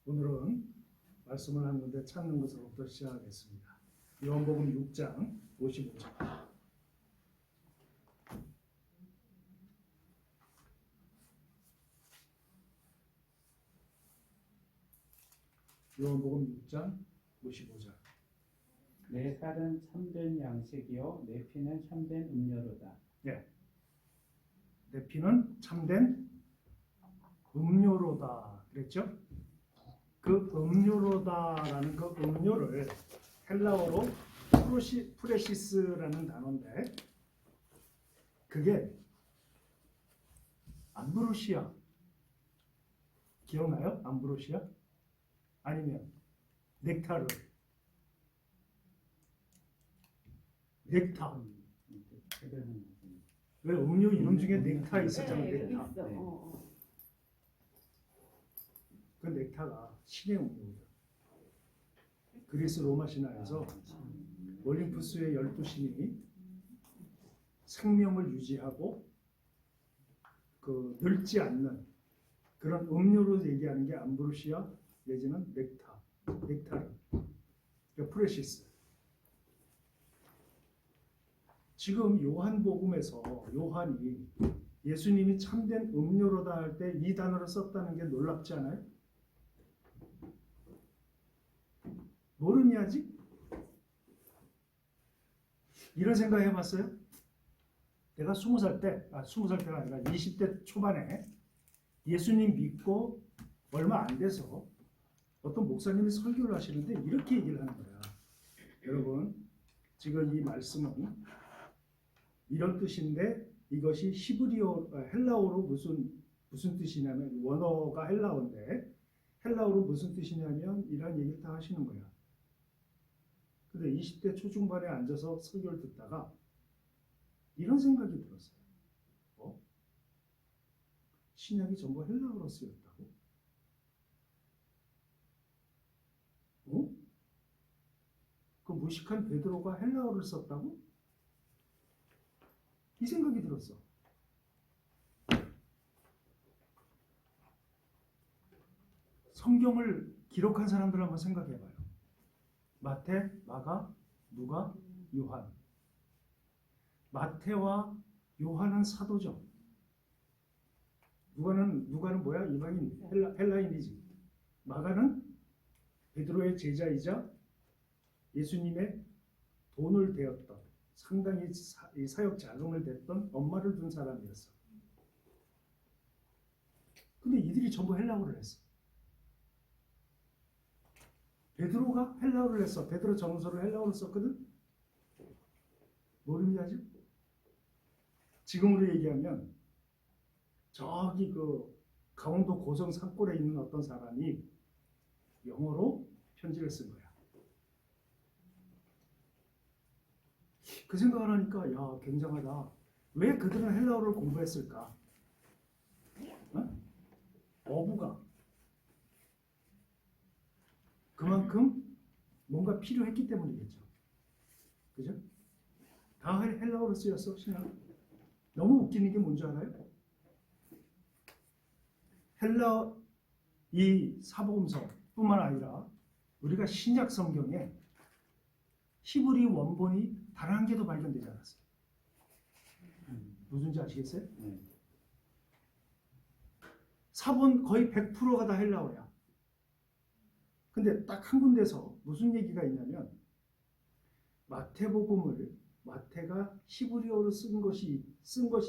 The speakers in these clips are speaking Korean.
오늘은 말씀을 한 군데 찾는 것으로부터 시작하겠습니다. 요한복음 6장 55절. 요한복음 6장 55절. 내 살은 참된 양식이요 내 피는 참된 음료로다. 예. 내 피는 참된 음료로다 그랬죠? 그 음료로다라는 그 음료를 헬라어로 프레시스라는 단어인데 그게 암브로시아 기억나요? 암브로시아? 아니면 넥타르 넥타 왜 음료 이름 중에 넥타 있었잖아요. 네, 넥타. 있어. 그 넥타가 신의 음료예요. 그리스 로마 신화에서 올림푸스의 12신이 생명을 유지하고 그 늙지 않는 그런 음료로 얘기하는 게 암브로시아 내지는 넥타르, 그러니까 프레시스. 지금 요한복음에서 요한이 예수님이 참된 음료로다 할 때 이 단어를 썼다는 게 놀랍지 않아요? 모르니 아직? 이런 생각 해봤어요? 내가 20살 때가 아니라 20대 초반에 예수님 믿고 얼마 안 돼서 어떤 목사님이 설교를 하시는데 이렇게 얘기를 하는 거야. 여러분, 지금 이 말씀은 이런 뜻인데 이것이 헬라어로 무슨 뜻이냐면 원어가 헬라어인데 헬라어로 무슨 뜻이냐면 이런 얘기를 다 하시는 거야. 근데 20대 초중반에 앉아서 설교를 듣다가 이런 생각이 들었어요. 신약이 전부 헬라어로 쓰였다고? 그 무식한 베드로가 헬라어를 썼다고? 이 생각이 들었어. 성경을 기록한 사람들 한번 생각해봐요. 마태, 마가, 누가, 요한. 마태와 요한은 사도죠. 누가는 뭐야? 이방인, 헬라인이지. 마가는 베드로의 제자이자 예수님의 돈을 대었던 상당히 사역 자금을 댔던 엄마를 둔 사람이었어. 근데 이들이 전부 헬라어를 했어. 베드로가 헬라어를 했어. 베드로 전서를 헬라어로 썼거든. 모릅니다 아직? 지금으로 얘기하면 저기 그 강원도 고성 산골에 있는 어떤 사람이 영어로 편지를 쓴 거야. 그 생각을 하니까 야 굉장하다. 왜 그들은 헬라어를 공부했을까? 어부가 그만큼 뭔가 필요했기 때문이겠죠. 그죠? 다 헬라어로 쓰였어 신약. 너무 웃기는 게 뭔지 알아요? 헬라 이 사복음서뿐만 아니라 우리가 신약 성경에 히브리 원본이 단 한 개도 발견되지 않았어요. 무슨지 아시겠어요? 사본 거의 100%가 다 헬라어야. 근데 딱 한 군데서 무슨 얘기가 있냐면 마태복음을 마태가 히브리어로 쓴 것이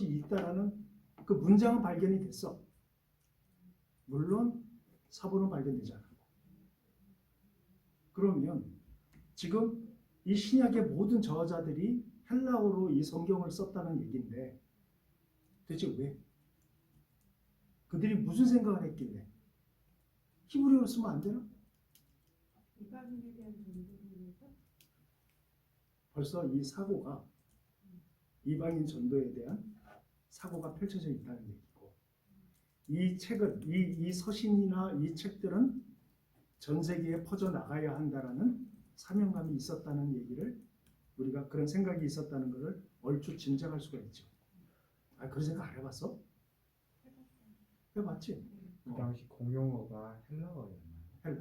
있다라는 그 문장은 발견이 됐어. 물론 사본은 발견되지 않았고. 그러면 지금 이 신약의 모든 저자들이 헬라어로 이 성경을 썼다는 얘기인데 도대체 왜? 그들이 무슨 생각을 했길래 히브리어로 쓰면 안 되나? 이방인에 대한 전도를 위해서? 벌써 이 사고가 이방인 전도에 대한 사고가 펼쳐져 있다는 얘기고 이 책은 이 서신이나 이 책들은 전 세계에 퍼져나가야 한다라는 사명감이 있었다는 얘기를 우리가 그런 생각이 있었다는 것을 얼추 짐작할 수가 있죠. 그런 생각 안 해봤어? 해봤지? 그 당시 공용어가 헬라어였나요?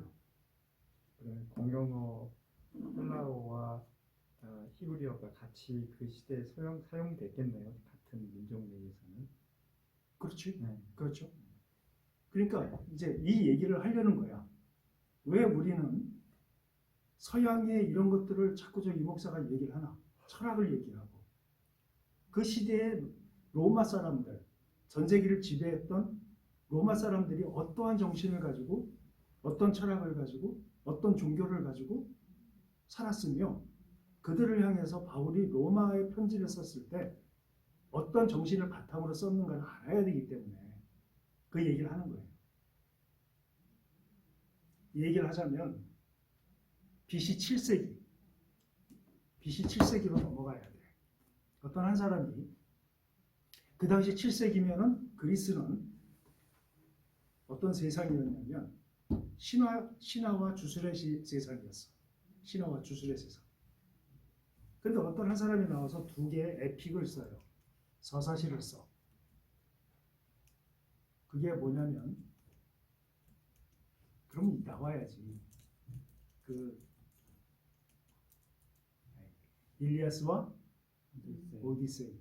공용어 헬라어와 히브리어가 같이 그 시대에 사용됐겠네요. 같은 민족 내에서는. 그렇지. 네. 그렇죠. 그러니까 이제 이 얘기를 하려는 거야. 왜 우리는 서양의 이런 것들을 자꾸 이 목사가 얘기를 하나? 철학을 얘기하고 그 시대의 로마 사람들, 전 세계를 지배했던 로마 사람들이 어떠한 정신을 가지고 어떤 철학을 가지고 어떤 종교를 가지고 살았으며 그들을 향해서 바울이 로마에 편지를 썼을 때 어떤 정신을 바탕으로 썼는가를 알아야 되기 때문에 그 얘기를 하는 거예요. 이 얘기를 하자면 BC 7세기 BC 7세기로 넘어가야 돼. 어떤 한 사람이 그 당시 7세기면은 그리스는 어떤 세상이었냐면 신화와 주술의 세상이었어. 신화와 주술의 세상. 근데 어떤 한 사람이 나와서 두 개의 에픽을 써요. 서사시를 써. 그게 뭐냐면 그럼 나와야지. 그 일리아스와 오디세이.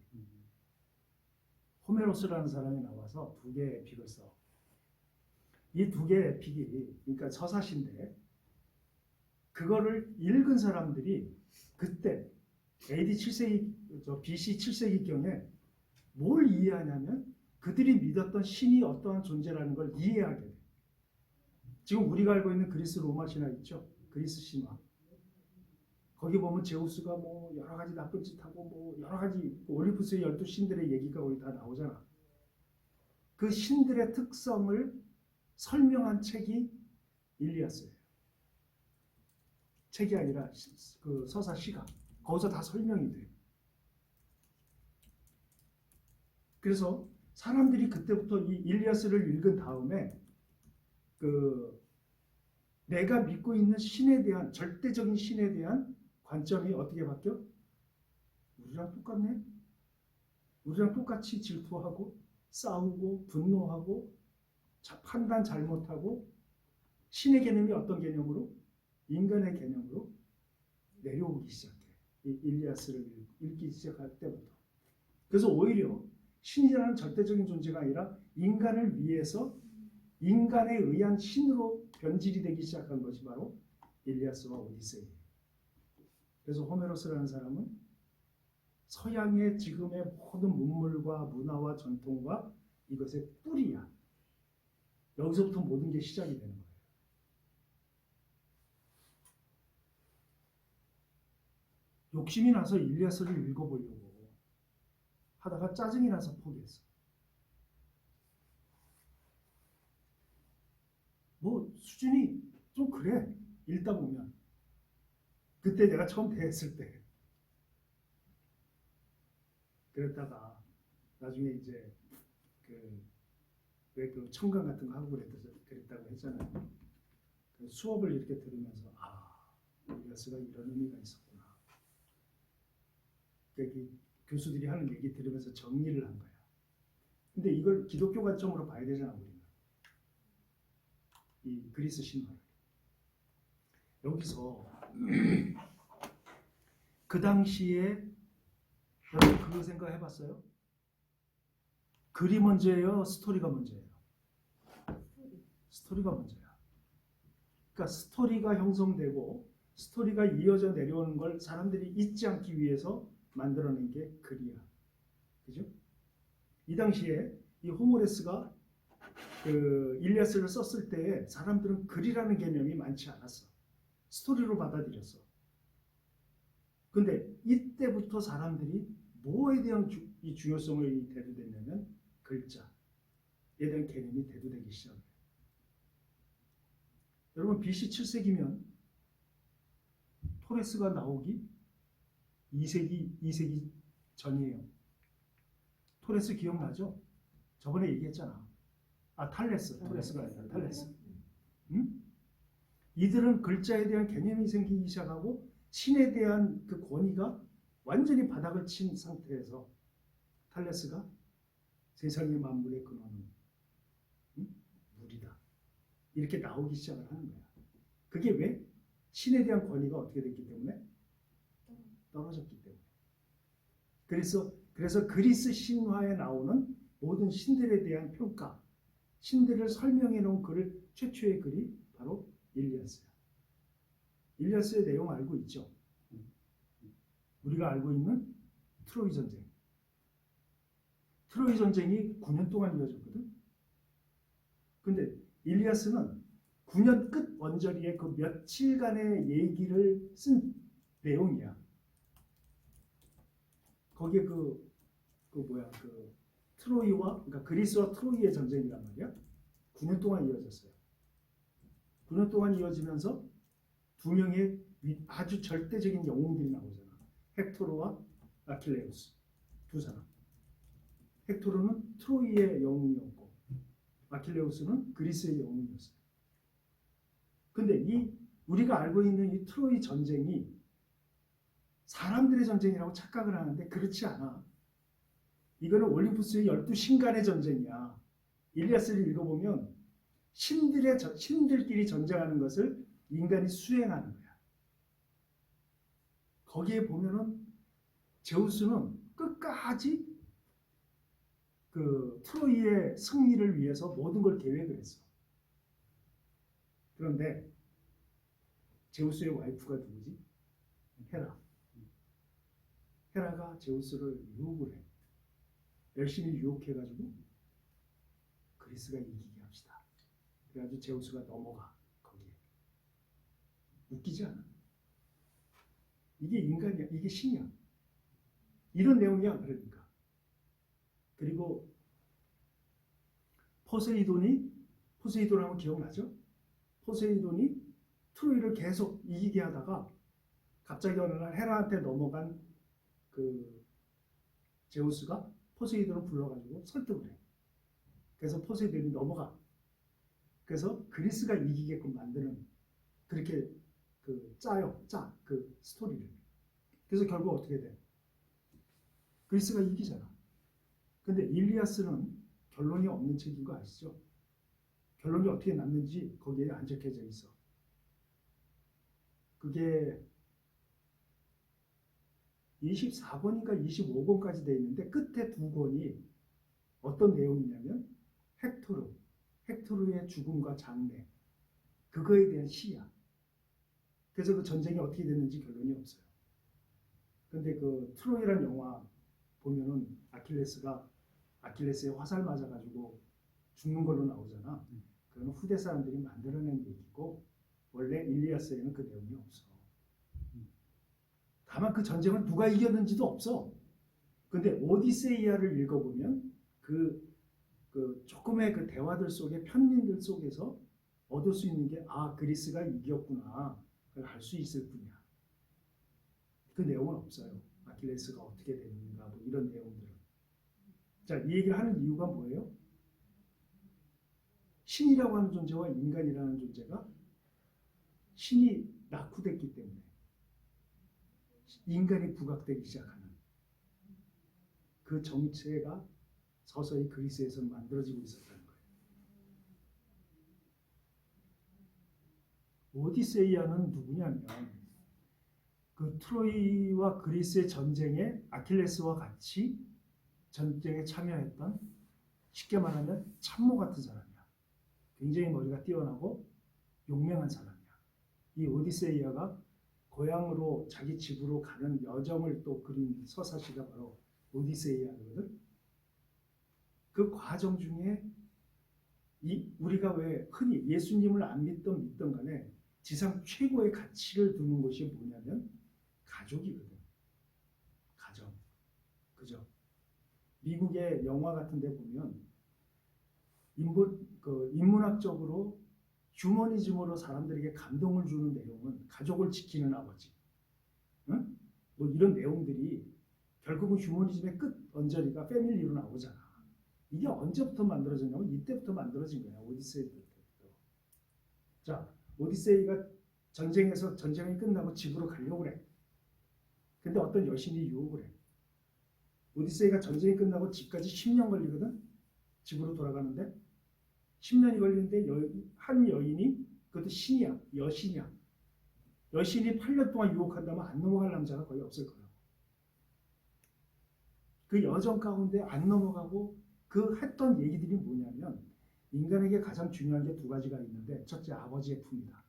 호메로스라는 사람이 나와서 두 개의 에픽을 써. 이 두 개의 에픽이 그러니까 서사시인데 그거를 읽은 사람들이 그때 AD 7세기, BC 7세기경에 뭘 이해하냐면 그들이 믿었던 신이 어떠한 존재라는 걸 이해하게 돼. 지금 우리가 알고 있는 그리스 로마 신화 있죠? 그리스 신화. 거기 보면 제우스가 뭐 여러 가지 나쁜 짓 하고 뭐 여러 가지 올림푸스의 12신들의 얘기가 거기 다 나오잖아. 그 신들의 특성을 설명한 책이 일리아스예요. 책이 아니라 그 서사시가 거기서 다 설명이 돼. 그래서 사람들이 그때부터 이 일리아스를 읽은 다음에 그 내가 믿고 있는 신에 대한 절대적인 신에 대한 관점이 어떻게 바뀌어? 우리랑 똑같네? 우리랑 똑같이 질투하고 싸우고 분노하고 판단 잘못하고 신의 개념이 어떤 개념으로? 인간의 개념으로 내려오기 시작해. 이 일리아스를 읽기 시작할 때부터. 그래서 오히려 신이라는 절대적인 존재가 아니라 인간을 위해서 인간에 의한 신으로 변질이 되기 시작한 것이 바로 일리아스와 오디세이. 그래서 호메로스라는 사람은 서양의 지금의 모든 문물과 문화와 전통과 이것의 뿌리야. 여기서부터 모든 게 시작이 되는 거예요. 욕심이 나서 일리아스를 읽어보려고 하다가 짜증이 나서 포기했어. 뭐 수준이 좀 그래. 읽다 보면. 그때 내가 처음 대했을 때. 그랬다가 나중에 이제 왜 그 청강 같은 거 하고 그랬다고 했잖아요. 그 수업을 이렇게 들으면서 일리아스가 이런 의미가 있었구나. 교수들이 하는 얘기 들으면서 정리를 한 거야. 근데 이걸 기독교 관점으로 봐야 되잖아, 우리는. 이 그리스 신화를. 여기서 그 당시에 여러분 그 생각 해봤어요? 글이 먼저예요? 스토리가 먼저예요? 스토리가 먼저야. 그러니까 스토리가 형성되고 스토리가 이어져 내려오는 걸 사람들이 잊지 않기 위해서 만들어낸 게 글이야. 그죠? 이 당시에 이 호모레스가 그 일리아스를 썼을 때에 사람들은 글이라는 개념이 많지 않았어. 스토리로 받아들였어. 근데 이때부터 사람들이 뭐에 대한 이 중요성을 대두됐냐면 글자에 대한 개념이 대두되기 시작해요. 여러분 BC 7세기면 토레스가 나오기 2세기 전이에요. 토레스 기억나죠? 저번에 얘기했잖아. 탈레스, 토레스가 아니라 탈레스. 응? 이들은 글자에 대한 개념이 생기기 시작하고 신에 대한 그 권위가 완전히 바닥을 친 상태에서 탈레스가 세상의 만물의 근원은 물이다. 이렇게 나오기 시작을 하는 거야. 그게 왜? 신에 대한 권위가 어떻게 됐기 때문에? 떨어졌기 때문에. 그래서 그리스 신화에 나오는 모든 신들에 대한 평가, 신들을 설명해 놓은 글을 최초의 글이 바로 일리아스야. 일리아스의 내용 알고 있죠? 우리가 알고 있는 트로이 전쟁. 트로이 전쟁이 9년 동안 이어졌거든. 근데 일리아스는 9년 끝 언저리에 그 며칠간의 얘기를 쓴 내용이야. 거기에 그 트로이와, 그러니까 그리스와 트로이의 전쟁이란 말이야. 9년 동안 이어졌어요. 9년 동안 이어지면서 두 명의 아주 절대적인 영웅들이 나오잖아. 헥토르와 아킬레우스 두 사람. 헥토르는 트로이의 영웅이었고 아킬레우스는 그리스의 영웅이었어요. 근데 우리가 알고 있는 이 트로이 전쟁이 사람들의 전쟁이라고 착각을 하는데 그렇지 않아. 이거는 올림푸스의 12신간의 전쟁이야. 일리아스를 읽어보면 신들끼리 전쟁하는 것을 인간이 수행하는 거야. 거기에 보면은 제우스는 끝까지 그 트로이의 승리를 위해서 모든 걸 계획을 했어. 그런데 제우스의 와이프가 누구지? 헤라. 헤라가 제우스를 유혹을 해. 열심히 유혹해가지고 그리스가 이기게 합시다. 그래가지고 제우스가 넘어가 거기에. 웃기지 않아? 이게 인간이야. 이게 신이야. 이런 내용이야. 그러니까. 그리고 포세이돈하고 기억나죠? 포세이돈이 트로이를 계속 이기게 하다가 갑자기 어느 날 헤라한테 넘어간 그 제우스가 포세이돈을 불러가지고 설득을 해. 그래서 포세이돈이 넘어가. 그래서 그리스가 이기게끔 만드는 그렇게 그 스토리를. 그래서 결국 어떻게 돼? 그리스가 이기잖아. 근데 일리아스는 결론이 없는 책인 거 아시죠? 결론이 어떻게 났는지 거기에 안 적혀져 있어. 그게 24권인가 25권까지 되어 있는데 끝에 두 권이 어떤 내용이냐면 헥토르의 죽음과 장래, 그거에 대한 시야. 그래서 그 전쟁이 어떻게 됐는지 결론이 없어요. 근데 그 트로이라는 영화 보면은 아킬레스의 화살 맞아가지고 죽는 걸로 나오잖아. 그건 후대 사람들이 만들어낸 얘기고 원래 일리아스에는 그 내용이 없어. 다만 그 전쟁을 누가 이겼는지도 없어. 근데 오디세이아를 읽어보면 그 조금의 그 대화들 속에 편민들 속에서 얻을 수 있는 게 그리스가 이겼구나. 그걸 알 수 있을 뿐이야. 그 내용은 없어요. 아킬레스가 어떻게 됐는가 뭐 이런 내용들은. 자, 이 얘기를 하는 이유가 뭐예요? 신이라고 하는 존재와 인간이라는 존재가 신이 낙후됐기 때문에 인간이 부각되기 시작하는 그 정체가 서서히 그리스에서 만들어지고 있었다는 거예요. 오디세이아는 누구냐면 그 트로이와 그리스의 전쟁에 아킬레스와 같이 전쟁에 참여했던, 쉽게 말하면 참모 같은 사람이야. 굉장히 머리가 뛰어나고 용맹한 사람이야. 이 오디세이아가 고향으로 자기 집으로 가는 여정을 또 그린 서사시가 바로 오디세이아거든. 그 과정 중에 우리가 왜 흔히 예수님을 안 믿든 간에 지상 최고의 가치를 두는 것이 뭐냐면 가족이거든. 가정. 그죠? 미국의 영화 같은 데 보면 인문학적으로 휴머니즘으로 사람들에게 감동을 주는 내용은 가족을 지키는 아버지, 응? 뭐 이런 내용들이 결국은 휴머니즘의 끝 언저리가 패밀리로 나오잖아. 이게 언제부터 만들어졌냐면 이때부터 만들어진 거야. 오디세이 때부터. 자, 오디세이가 전쟁이 끝나고 집으로 가려고 그래. 근데 어떤 여신이 유혹을 해. 오디세이가 전쟁이 끝나고 집까지 10년 걸리거든. 집으로 돌아가는데 10년이 걸리는데 한 여인이, 그것도 신이야, 여신이야. 여신이 8년 동안 유혹한다면 안 넘어갈 남자가 거의 없을 거라고. 그 여정 가운데 안 넘어가고 그 했던 얘기들이 뭐냐면 인간에게 가장 중요한 게 두 가지가 있는데 첫째 아버지의 품이다.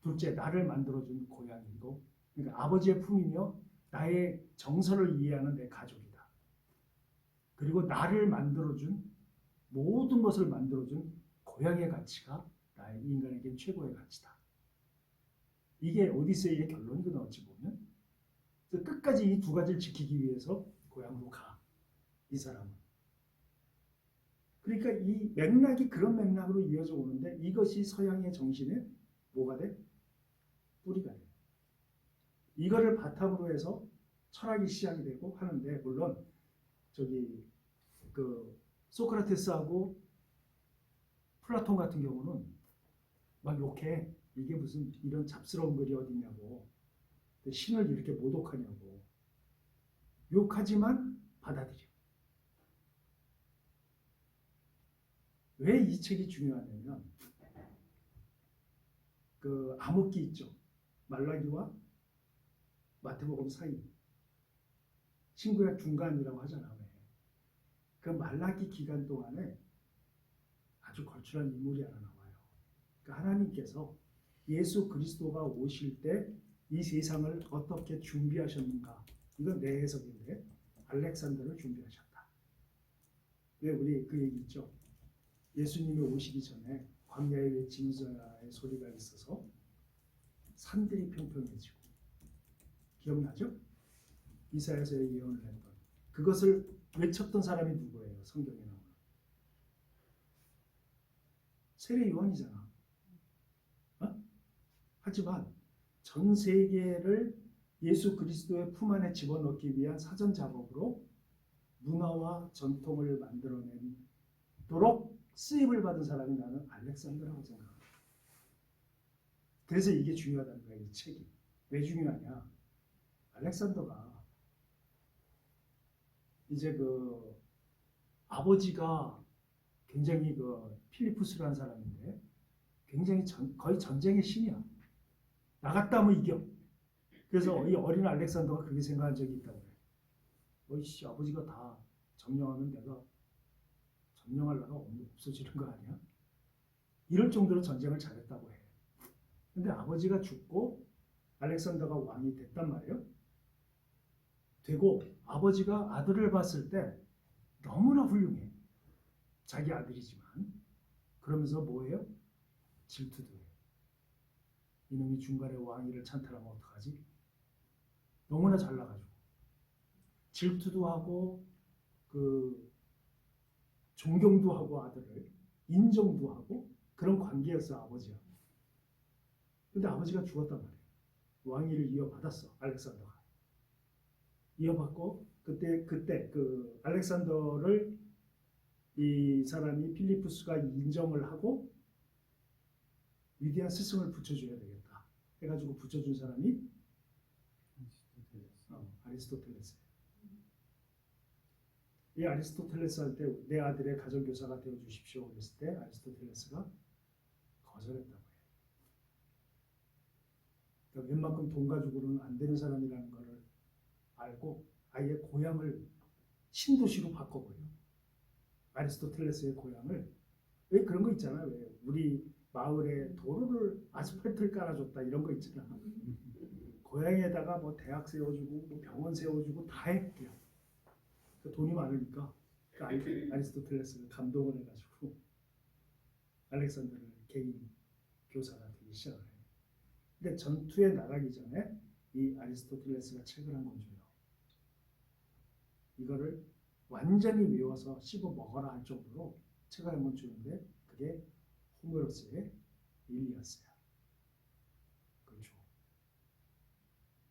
둘째 나를 만들어준 고향이고 그러니까 아버지의 품이며 나의 정서를 이해하는 내 가족이다. 그리고 나를 만들어준 모든 것을 만들어준 고향의 가치가 나의 인간에게 최고의 가치다. 이게 오디세이의 결론이거든 어찌 보면. 그래서 끝까지 이 두 가지를 지키기 위해서 고향으로 가. 이 사람은. 그러니까 이 맥락이 그런 맥락으로 이어져 오는데 이것이 서양의 정신의 뭐가 돼? 뿌리가 돼. 이거를 바탕으로 해서 철학이 시작이 되고 하는데 물론 저기 그 소크라테스하고 플라톤 같은 경우는 막 욕해. 이게 무슨 이런 잡스러운 글이 어딨냐고. 신을 이렇게 모독하냐고. 욕하지만 받아들여. 왜 이 책이 중요하냐면 그 암흑기 있죠. 말라기와 마태복음 사이. 신구약 중간이라고 하잖아. 왜? 그 말라기 기간 동안에 아주 걸출한 인물이 하나 나와요. 그러니까 하나님께서 예수 그리스도가 오실 때 이 세상을 어떻게 준비하셨는가. 이건 내 해석인데 알렉산더를 준비하셨다. 왜 우리 그 얘기 있죠. 예수님이 오시기 전에 광야에 외치는 자의 소리가 있어서 산들이 평평해지고 기억나죠? 이사야서의 예언을 했던 그것을 외쳤던 사람이 누구예요? 성경에 나오는 세례 요한이잖아. 어? 하지만 전 세계를 예수 그리스도의 품 안에 집어넣기 위한 사전 작업으로 문화와 전통을 만들어내도록 쓰임을 받은 사람이 나는 알렉산더라고 생각합니다. 그래서 이게 중요하다는 거야, 이 책이. 왜 중요하냐? 알렉산더가 이제 그 아버지가 굉장히 그 필리푸스라는 사람인데 굉장히 거의 전쟁의 신이야. 나갔다 하면 이겨. 그래서 이 어린 알렉산더가 그렇게 생각한 적이 있다고 그래. 어이씨 아버지가 다 점령하면 내가 점령할 나라 없어지는 거 아니야? 이럴 정도로 전쟁을 잘했다고 해. 근데 아버지가 죽고 알렉산더가 왕이 됐단 말이에요. 되고 아버지가 아들을 봤을 때 너무나 훌륭해. 자기 아들이지만. 그러면서 뭐예요? 질투도 해. 이놈이 중간에 왕위를 찬탈하면 어떡하지? 너무나 잘나가지고. 질투도 하고 그 존경도 하고 아들을 인정도 하고 그런 관계였어 아버지와. 근데 아버지가 죽었단 말이에요. 왕위를 이어받았어 알렉산더가. 이어받고 그때 그 알렉산더를 이 사람이 필리푸스가 인정을 하고 위대한 스승을 붙여줘야 되겠다 해가지고 붙여준 사람이 아리스토텔레스. 이 아리스토텔레스 할 때 내 아들의 가정교사가 되어 주십시오 그랬을 때 아리스토텔레스가 거절했다고 해요. 그러니까 웬만큼 돈 가지고는 안 되는 사람이라는 것을 알고 아예 고향을 신도시로 바꿔버려. 아리스토텔레스의 고향을. 왜 그런 거 있잖아. 왜 우리 마을에 도로를 아스팔트를 깔아줬다 이런 거 있잖아. 고향에다가 뭐 대학 세워주고 뭐 병원 세워주고 다 해. 그 돈이 많으니까 그 아리스토텔레스를 감동을 해가지고 알렉산더를 개인 교사가 되기 시작을 해요. 근데 전투에 나가기 전에 이 아리스토텔레스가 책을 한 권 줘요. 이거를 완전히 외워서 씹어 먹어라 할 정도로 책을 한 권 주는데 그게 호메로스의 일리아스야. 그렇죠.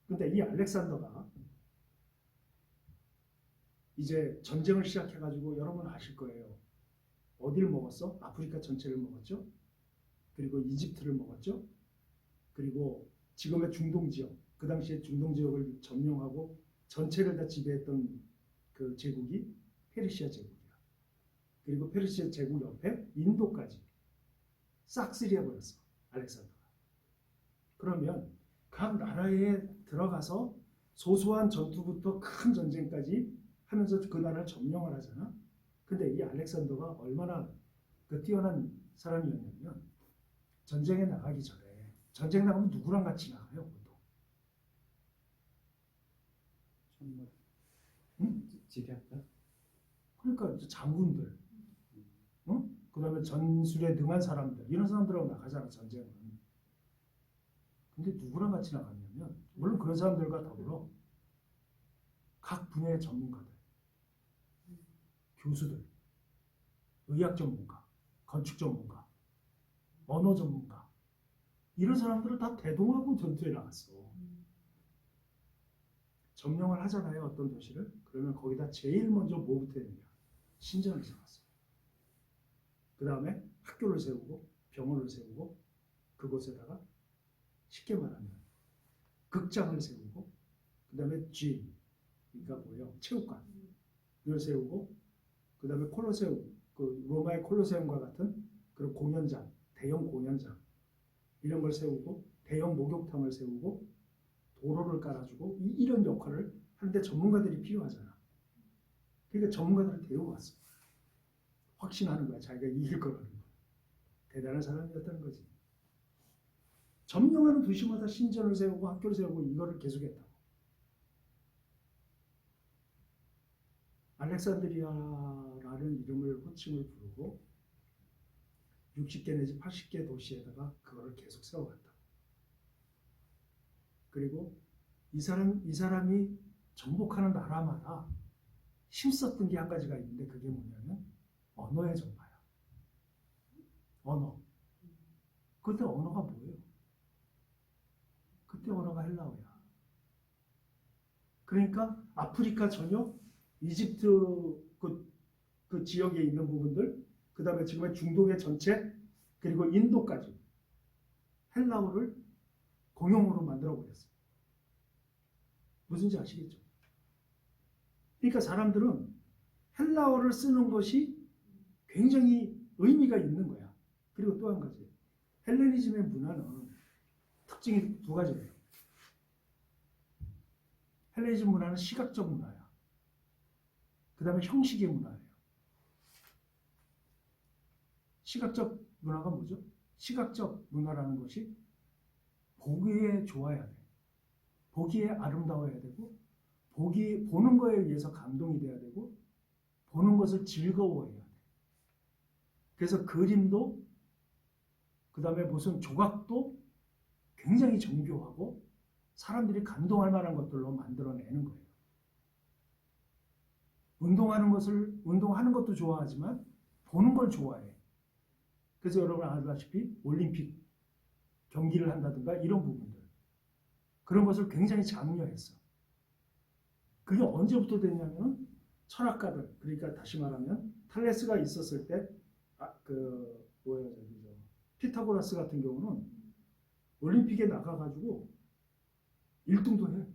근데 이 알렉산더가 이제 전쟁을 시작해가지고 여러분 아실 거예요. 어디를 먹었어? 아프리카 전체를 먹었죠. 그리고 이집트를 먹었죠. 그리고 지금의 중동 지역, 그 당시에 중동 지역을 점령하고 전체를 다 지배했던 그 제국이 페르시아 제국이야. 그리고 페르시아 제국 옆에 인도까지 싹쓸이 해버렸어 알렉산더가. 그러면 각 나라에 들어가서 소소한 전투부터 큰 전쟁까지 하면서 그 나라를 점령을 하잖아. 근데 이 알렉산더가 얼마나 그 뛰어난 사람이었냐면 전쟁에 나가기 전에 전쟁 나가면 누구랑 같이 나가요? 보통. 전부 응? 지략가? 그러니까 이제 장군들, 응? 그다음에 전술에 능한 사람들 이런 사람들하고 나가잖아 전쟁은. 근데 누구랑 같이 나갔냐면 물론 그런 사람들과 더불어 각 분야의 전문가들, 교수들, 의학 전문가, 건축 전문가, 언어 전문가 이런 사람들을 다 대동하고 전투에 나갔어. 점령을 하잖아요 어떤 도시를. 그러면 거기다 제일 먼저 뭐부터 했느냐? 신전을 세웠어. 그 다음에 학교를 세우고 병원을 세우고 그곳에다가 쉽게 말하면 극장을 세우고 그 다음에 G 그러니까 뭐예요? 체육관 이걸 세우고 그 다음에 콜로세움 그 로마의 콜로세움과 같은 그런 공연장 대형 공연장 이런 걸 세우고 대형 목욕탕을 세우고 도로를 깔아주고 이런 역할을 하는데 전문가들이 필요하잖아. 그러니까 전문가들을 데려왔어. 확신하는 거야. 자기가 이길 거라는 거야. 대단한 사람이었다는 거지. 점령하는 도시마다 신전을 세우고 학교를 세우고 이거를 계속했다고. 알렉산드리아라는 이름을 호칭을 부르고 60개 내지 80개 도시에다가 그거를 계속 세워갔다. 그리고 이 사람이 정복하는 나라마다 힘썼던 게 한 가지가 있는데 그게 뭐냐면 언어의 전파야. 언어. 그때 언어가 뭐예요? 그때 언어가 헬라어야. 그러니까 아프리카 전역, 이집트 그 지역에 있는 부분들, 그 다음에 지금의 중동의 전체, 그리고 인도까지 헬라어를 공용어로 만들어버렸어요. 무슨지 아시겠죠? 그러니까 사람들은 헬라어를 쓰는 것이 굉장히 의미가 있는 거야. 그리고 또 한 가지. 헬레니즘의 문화는 특징이 두 가지예요. 헬레니즘 문화는 시각적 문화야. 그 다음에 형식의 문화예요. 시각적 문화가 뭐죠? 시각적 문화라는 것이 보기에 좋아야 돼. 보기에 아름다워야 되고 보는 거에 의해서 감동이 돼야 되고 보는 것을 즐거워해야 돼. 그래서 그림도 그 다음에 무슨 조각도 굉장히 정교하고 사람들이 감동할 만한 것들로 만들어내는 거예요. 운동하는 것도 좋아하지만 보는 걸 좋아해. 그래서 여러분 아시다시피 올림픽 경기를 한다든가 이런 부분들 그런 것을 굉장히 장려했어. 그게 언제부터 됐냐면 철학가들 그러니까 다시 말하면 탈레스가 있었을 때 피타고라스 같은 경우는 올림픽에 나가가지고 1등도 해.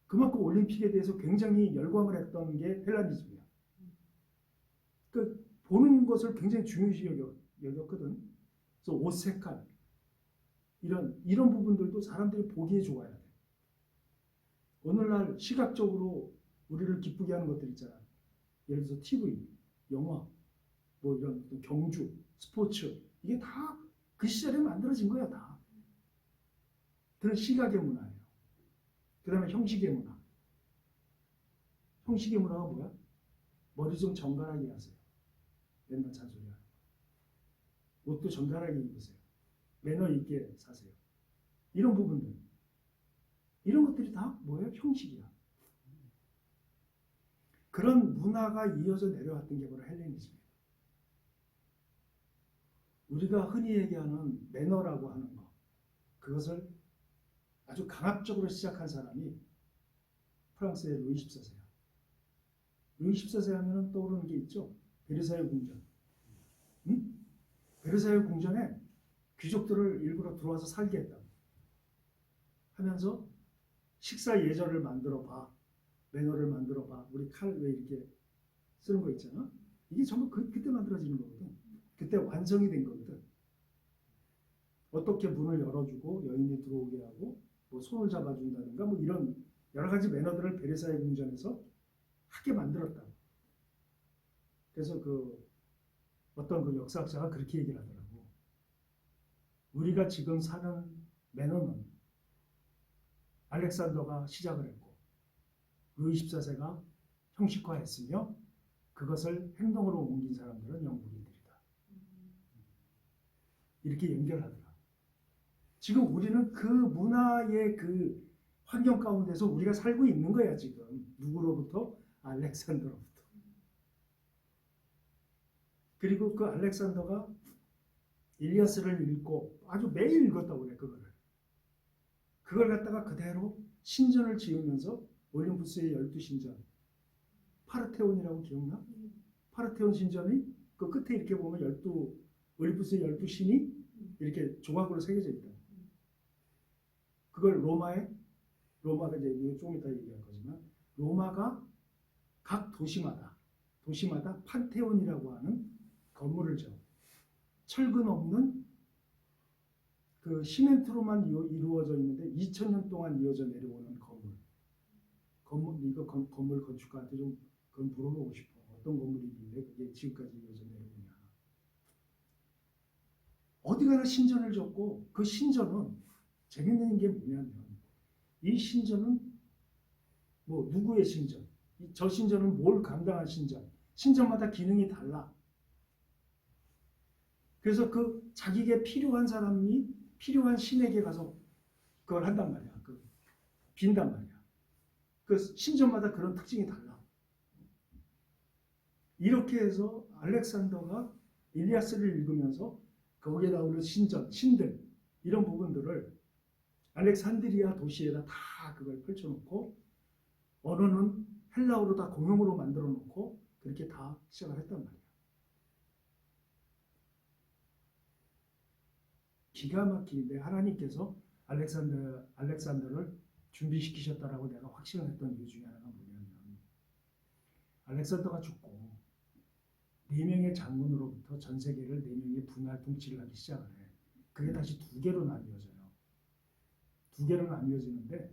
그만큼 올림픽에 대해서 굉장히 열광을 했던 게 헬라니즘이야. 그 보는 것을 굉장히 중요시 여겼거든. 그래서 옷 색깔 이런 부분들도 사람들이 보기에 좋아야 돼. 오늘날 시각적으로 우리를 기쁘게 하는 것들 있잖아. 예를 들어서 TV, 영화, 뭐 이런 경주, 스포츠 이게 다 그 시절에 만들어진 거야 다. 그런 시각의 문화예요. 그 다음에 형식의 문화. 형식의 문화가 뭐야? 머리 좀 정갈하게 하세요. 맨날 잔소리하는 거. 옷도 정갈하게 입으세요. 매너 있게 사세요. 이런 부분들. 이런 것들이 다 뭐예요? 형식이야. 그런 문화가 이어져 내려왔던 게 바로 헬레니즘이에요. 우리가 흔히 얘기하는 매너라고 하는 거. 그것을 아주 강압적으로 시작한 사람이 프랑스의 루이 14세야. 루이 14세 하면 떠오르는 게 있죠. 베르사유 궁전. 응? 베르사유 궁전에 귀족들을 일부러 들어와서 살게 했다. 하면서 식사 예절을 만들어 봐. 매너를 만들어 봐. 우리 칼 왜 이렇게 쓰는 거 있잖아. 이게 전부 그때 만들어지는 거거든. 그때 완성이 된 거거든. 어떻게 문을 열어주고 여인이 들어오게 하고 뭐 손을 잡아준다든가 뭐 이런 여러 가지 매너들을 베르사유 궁전에서 하게 만들었다. 그래서 그 어떤 그 역사학자가 그렇게 얘기를 하더라고. 우리가 지금 사는 매너는 알렉산더가 시작을 했고 루이 14세가 형식화했으며 그것을 행동으로 옮긴 사람들은 영국인들이다. 이렇게 연결하더라. 지금 우리는 그 문화의 그 환경 가운데서 우리가 살고 있는 거야 지금. 누구로부터? 알렉산더로부터. 그리고 그 알렉산더가 일리아스를 읽고 아주 매일 읽었다고 그래 그거를. 그걸 갖다가 그대로 신전을 지으면서 올림푸스의 12신전 파르테온이라고 기억나? 파르테온 신전이 그 끝에 이렇게 보면 올림푸스의 12신이 이렇게 조각으로 새겨져 있다. 그걸 로마가 이제 이거 조금 이따 얘기할 거지만 로마가 각 도시마다 판테온이라고 하는 건물을 지어 철근 없는 그 시멘트로만 이루어져 있는데 2000년 동안 이어져 내려오는 건물 건축가한테 좀 그건 물어보고 싶어. 어떤 건물이 있는데 그게 지금까지 이어져 내려오냐. 어디 가나 신전을 졌고 그 신전은 재밌는 게 뭐냐면 이 신전은 뭐 누구의 신전, 저 신전은 뭘 감당한 신전마다 기능이 달라. 그래서 그 자기에게 필요한 사람이 필요한 신에게 가서 그걸 한단 말이야. 빈단 말이야. 그 신전마다 그런 특징이 달라. 이렇게 해서 알렉산더가 일리아스를 읽으면서 거기에 나오는 신들 이런 부분들을 알렉산드리아 도시에다 다 그걸 펼쳐놓고 언어는 헬라어로 다 공용으로 만들어 놓고 그렇게 다 시작을 했단 말이야. 기가 막히는데 하나님께서 알렉산더를 준비시키셨다라고 내가 확신을 했던 이유 중에 하나가 뭐냐면 알렉산더가 죽고 4명의 장군으로부터 전 세계를 4명의 분할 통치를 하기 시작을 해. 그게 다시 2개로 나뉘어져요. 2개로 나뉘어지는데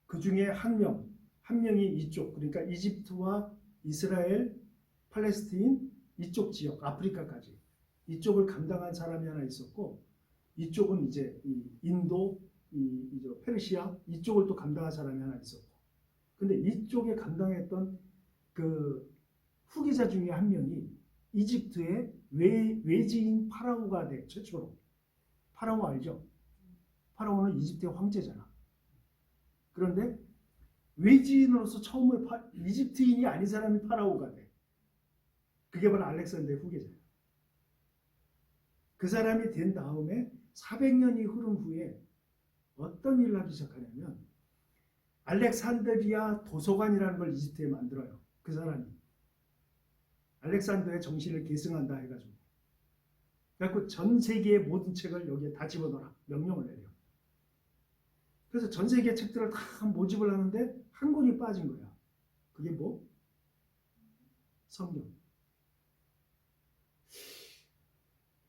그 중에 한 명이 이쪽, 그러니까 이집트와 이스라엘, 팔레스타인 이쪽 지역, 아프리카까지 이쪽을 감당한 사람이 하나 있었고 이쪽은 이제 인도, 페르시아 이쪽을 또 감당한 사람이 하나 있었고 근데 이쪽에 감당했던 그 후계자 중에 한 명이 이집트의 외지인 파라오가 돼 최초로. 파라오 알죠? 파라오는 이집트의 황제잖아. 그런데 외지인으로서 처음에 이집트인이 아닌 사람이 파라오가 돼. 그게 바로 알렉산더의 후계자야. 그 사람이 된 다음에 400년이 흐른 후에 어떤 일을 하기 시작하냐면 알렉산드리아 도서관이라는 걸 이집트에 만들어요. 그 사람이. 알렉산더의 정신을 계승한다 해가지고. 그래서 전 세계의 모든 책을 여기에 다 집어넣어라. 명령을 내려. 그래서 전 세계 책들을 다 모집을 하는데 한 권이 빠진 거야. 그게 뭐? 성경.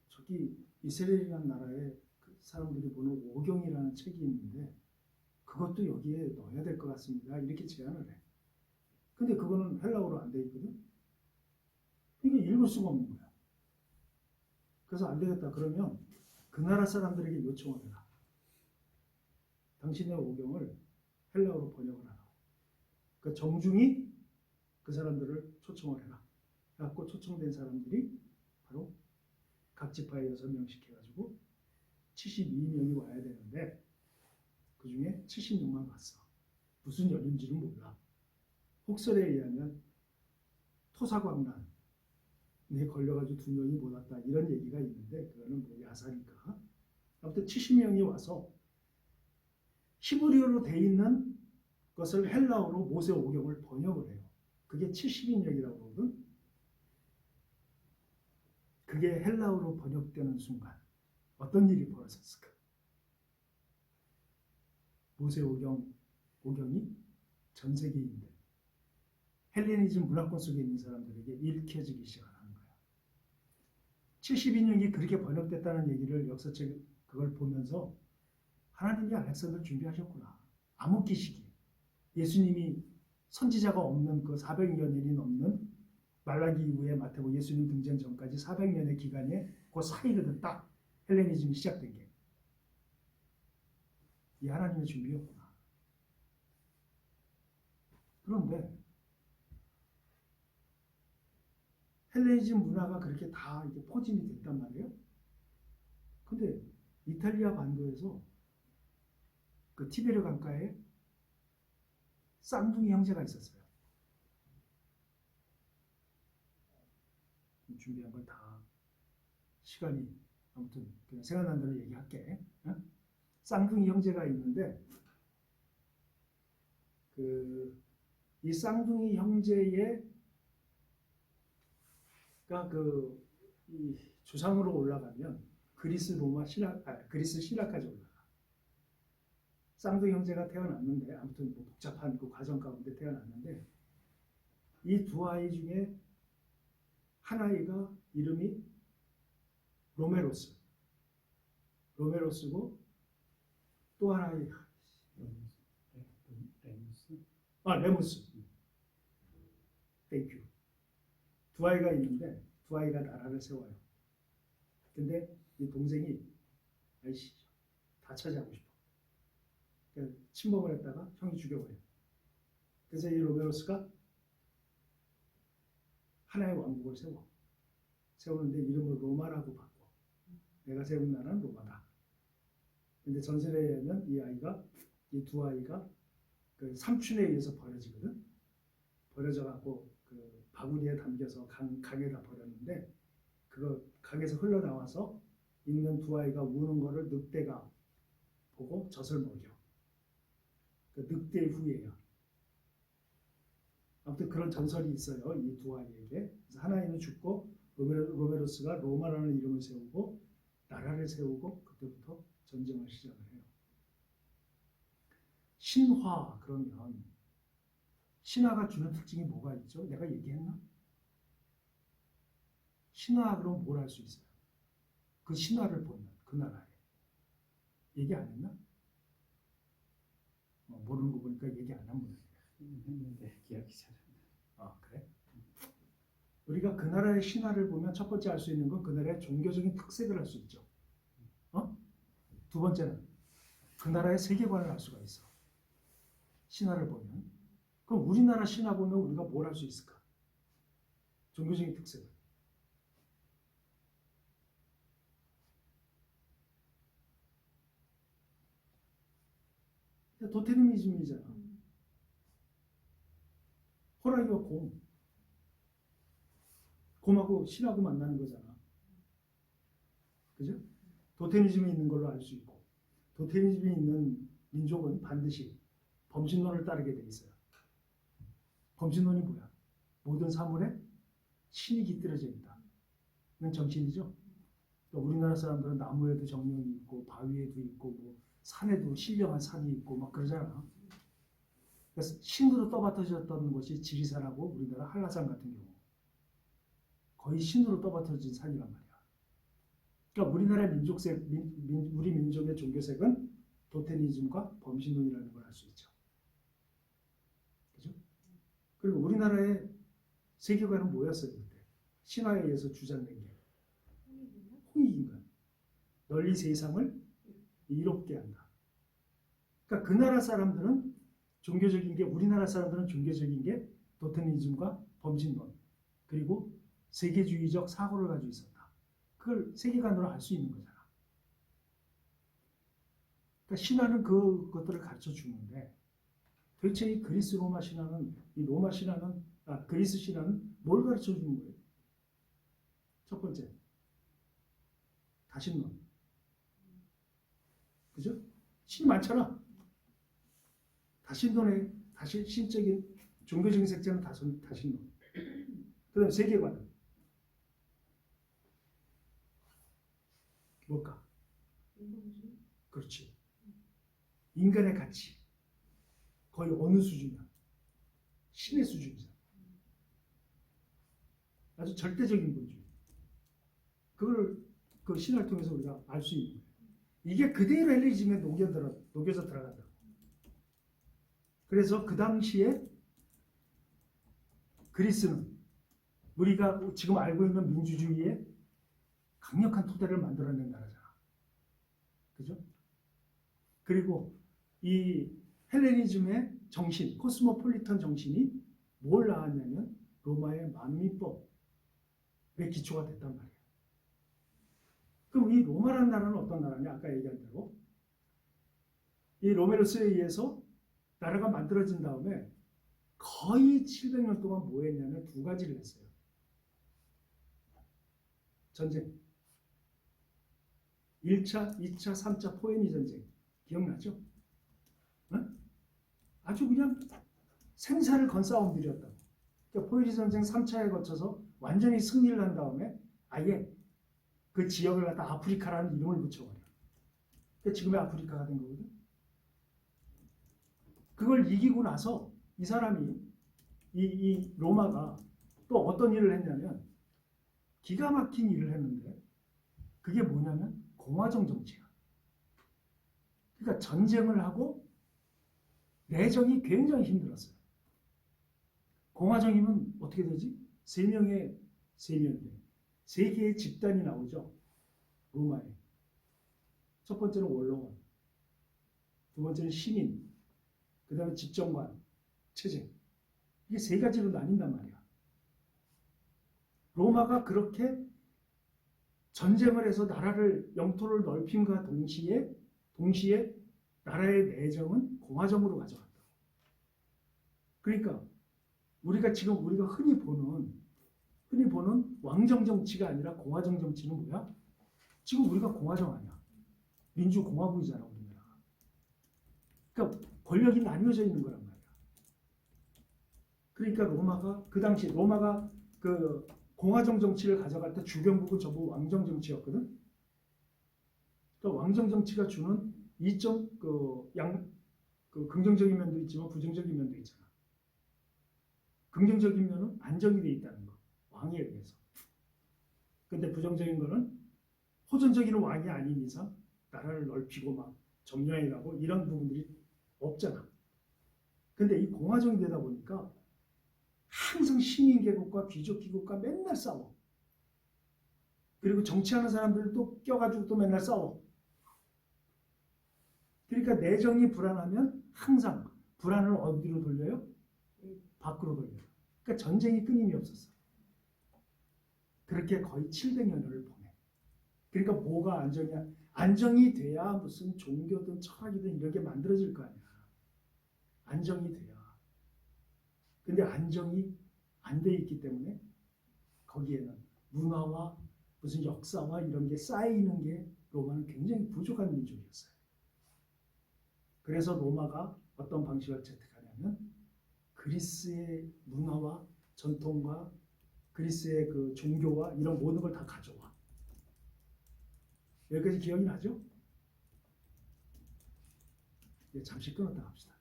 저기 이스라엘이라는 나라에 그 사람들이 보는 오경이라는 책이 있는데 그것도 여기에 넣어야 될 것 같습니다. 이렇게 제안을 해. 근데 그거는 헬라어로 안 돼 있거든. 이게 읽을 수가 없는 거야. 그래서 안 되겠다. 그러면 그 나라 사람들에게 요청을 해라. 당신의 오경을 헬라어로 번역을 하라고. 그 정중히 그 사람들을 초청을 해라. 그래갖고 초청된 사람들이 바로 각 지파에 6명씩 해가지고 72명이 와야 되는데 그 중에 70명만 왔어. 무슨 연인지는 몰라. 혹설에 의하면 토사광난에 걸려가지고 2명이 못 왔다 이런 얘기가 있는데 그거는 뭐 야사니까. 아무튼 70명이 와서 히브리어로 돼 있는 것을 헬라어로 모세오경을 번역을 해요. 그게 70인역이라고 그러거든. 그게 헬라어로 번역되는 순간 어떤 일이 벌어졌을까? 모세오경이 전 세계인들 헬레니즘 문화권 속에 있는 사람들에게 읽혀지기 시작하는 거야. 72년이 그렇게 번역됐다는 얘기를 역사책 그걸 보면서 하나님이 알렉산더를 준비하셨구나. 암흑기시기. 예수님이 선지자가 없는 그 400여 년이 넘는 말라기 이후에 마태복 예수님 등장 전까지 400년의 기간에 그 사이거든 딱 헬레니즘이 시작된 게. 이 하나님의 준비였구나. 그런데 헬레니즘 문화가 그렇게 다 이렇게 포진이 됐단 말이에요. 근데 이탈리아 반도에서 그 티베르 강가에 쌍둥이 형제가 있었어요. 준비한 걸 다 시간이 아무튼 그냥 생각난 대로 얘기할게. 어? 쌍둥이 형제가 있는데 이 쌍둥이 형제의 이 조상으로 올라가면 그리스 로마 그리스 신라까지 올라가. 쌍둥이 형제가 태어났는데 아무튼 뭐 복잡한 그 과정 가운데 태어났는데 이 두 아이 중에 한 아이가 이름이 로메로스고 또 한 아이 레무스. 땡큐. 두 아이가 있는데 두 아이가 나라를 세워요. 근데 이 동생이 아이씨 다 차지하고 싶어. 그러니까 침범을 했다가 형이 죽여버려. 그래서 이 로메로스가 하나의 왕국을 세우는데 이름을 로마라고 바꿔. 내가 세운 나라는 로마다. 근데 전설에는 이 두 아이가 그 삼촌에 의해서 버려지거든. 버려져갖고 그 바구니에 담겨서 강에다 버렸는데 그거 강에서 흘러나와서 있는 두 아이가 우는 거를 늑대가 보고 젖을 먹여. 그 늑대의 후예야. 아무튼 그런 전설이 있어요. 이 두 아이에게. 그래서 하나이는 죽고 로메로스가 로마라는 이름을 세우고 나라를 세우고 그때부터 전쟁을 시작을 해요. 신화 그러면 신화가 주는 특징이 뭐가 있죠? 내가 얘기했나? 신화 그럼 뭘 할 수 있어요? 그 신화를 보면 그 나라에 얘기 안 했나? 모르는 거 보니까 얘기 안 한 모양이야. 했는데 기억이 잘 안 나. 아 그래? 우리가 그 나라의 신화를 보면 첫 번째 알 수 있는 건 그 나라의 종교적인 특색을 알 수 있죠. 두 번째는 그 나라의 세계관을 알 수가 있어. 신화를 보면. 그럼 우리나라 신화 보면 우리가 뭘 할 수 있을까? 종교적인 특색을. 도테르미즘이잖아. 호랑이와 곰하고 신하고 만나는 거잖아. 그죠? 도테미즘이 있는 걸로 알 수 있고 도테미즘이 있는 민족은 반드시 범신론을 따르게 돼 있어요. 범신론이 뭐야? 모든 사물에 신이 깃들여져 있다. 이건 정신이죠. 그러니까 우리나라 사람들은 나무에도 정령이 있고 바위에도 있고 뭐 산에도 신령한 산이 있고 막 그러잖아. 그래서 신으로 떠받쳐졌던 것이 지리산하고 우리나라 한라산 같은 경우 거의 신으로 떠받쳐진 산이란 말이야. 그러니까 우리나라의 우리 민족의 종교색은 도테니즘과 범신론이라는 걸 알 수 있죠. 그죠? 그리고 우리나라의 세계관은 뭐였어요 그때? 신화에 의해서 주장된 게 홍익인간. 널리 세상을 이롭게 한다. 그러니까 그 나라 사람들은 종교적인 게 우리나라 사람들은 종교적인 게 도테니즘과 범신론 그리고 세계주의적 사고를 가지고 있었다. 그걸 세계관으로 알 수 있는 거잖아. 그러니까 신화는 그것들을 가르쳐 주는데 도대체 이 그리스 로마 신화는 그리스 신화는 뭘 가르쳐 주는 거예요? 첫 번째 다신론. 그죠? 신이 많잖아. 신적인 종교적인 색채는 다신론. 그다음 세계관. 뭘까? 그렇지. 인간의 가치. 거의 어느 수준이야? 신의 수준이잖아. 아주 절대적인 본주의. 그걸 그 신화를 통해서 우리가 알 수 있는 거예요. 이게 그대로 헬레니즘에 녹여서 들어간다. 그래서 그 당시에 그리스는 우리가 지금 알고 있는 민주주의의 강력한 토대를 만들어낸 나라잖아. 그죠? 그리고 이 헬레니즘의 정신, 코스모폴리탄 정신이 뭘 낳았냐면 로마의 만민법의 기초가 됐단 말이에요. 그럼 이 로마라는 나라는 어떤 나라냐? 아까 얘기한 대로 이 로메로스에 의해서 나라가 만들어진 다음에 거의 700년 동안 뭐 했냐면 두 가지를 했어요. 전쟁. 1차, 2차, 3차 포에니 전쟁. 기억나죠? 응? 아주 그냥 생사를 건 싸움들이었다고. 그러니까 포에니 전쟁 3차에 거쳐서 완전히 승리를 한 다음에 아예 그 지역을 갖다 아프리카라는 이름을 붙여버려. 그러니까 지금의 아프리카가 된 거거든. 그걸 이기고 나서 이 사람이 이 로마가 또 어떤 일을 했냐면 기가 막힌 일을 했는데 그게 뭐냐면 공화정 정치야. 그러니까 전쟁을 하고 내정이 굉장히 힘들었어요. 공화정이면 어떻게 되지? 세 개의 집단이 나오죠. 로마에. 첫 번째는 원로원, 두 번째는 신인, 그 다음에 집정관, 체제. 이게 세 가지로 나뉜단 말이야. 로마가 그렇게 전쟁을 해서 나라를 영토를 넓힘과 동시에 나라의 내정은 공화정으로 가져갔다. 그러니까 우리가 흔히 보는 왕정 정치가 아니라 공화정 정치는 뭐야? 지금 우리가 공화정 아니야. 민주공화국이잖아, 우리나라가. 그러니까 권력이 나뉘어져 있는 거란 말이야. 그러니까 로마가 그 당시 로마가 그 공화정 정치를 가져갈 때 주변국은 전부 왕정 정치였거든. 그러니까 왕정 정치가 주는 긍정적인 면도 있지만 부정적인 면도 있잖아. 긍정적인 면은 안정이 돼 있다는 거, 왕에 의해서. 근데 부정적인 거는 호전적인 왕이 아닌 이상 나라를 넓히고 막 점령해 가고 이런 부분들이 없잖아. 근데 이 공화정이 되다 보니까 항상 시민 계급과 귀족 계급과 맨날 싸워. 그리고 정치하는 사람들도 껴가지고 또 맨날 싸워. 그러니까 내정이 불안하면 항상 불안을 어디로 돌려요? 밖으로 돌려요. 그러니까 전쟁이 끊임이 없었어. 그렇게 거의 700년을 보내. 그러니까 뭐가 안정이야? 안정이 돼야 무슨 종교든 철학이든 이런 게 만들어질 거 아니야. 안정이 돼야. 근데 안정이 안 돼 있기 때문에 거기에는 문화와 무슨 역사와 이런 게 쌓이는 게 로마는 굉장히 부족한 민족이었어요. 그래서 로마가 어떤 방식을 채택하냐면 그리스의 문화와 전통과 그리스의 그 종교와 이런 모든 걸 다 가져와. 여기까지 기억이 나죠? 네, 잠시 끊었다 합시다.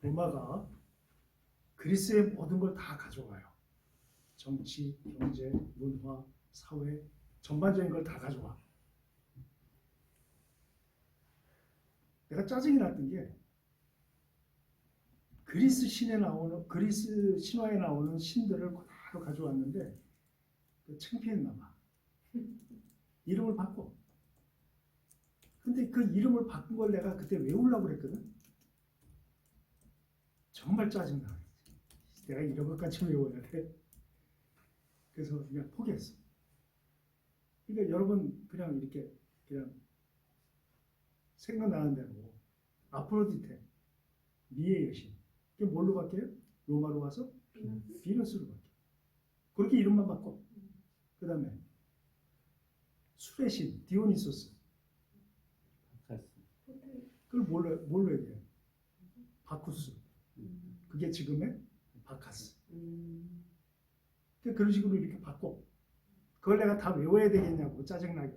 로마가 그리스의 모든 걸 다 가져와요. 정치, 경제, 문화, 사회, 전반적인 걸 다 가져와. 내가 짜증이 났던 게 그리스 신화에 나오는 신들을 그대로 가져왔는데 창피했나 봐. 이름을 바꿔. 근데 그 이름을 바꾼 걸 내가 그때 외우려고 그랬거든. 정말 짜증나. 내가 이런 것까지 외워야 돼. 그래서 그냥 포기했어. 그러니까 여러분 그냥 이렇게 그냥 생각나는 대로 아프로디테, 미의 여신. 이게 뭘로 바뀌어요? 로마로 와서 비너스로 바뀌어. 그렇게 이름만 바꿔. 그 다음에 술의 신, 디오니소스. 그걸 뭘로 얘기해요? 바쿠스. 그게 지금의 바카스. 그런 식으로 이렇게 바꿔. 그걸 내가 다 외워야 되겠냐고 짜증나게.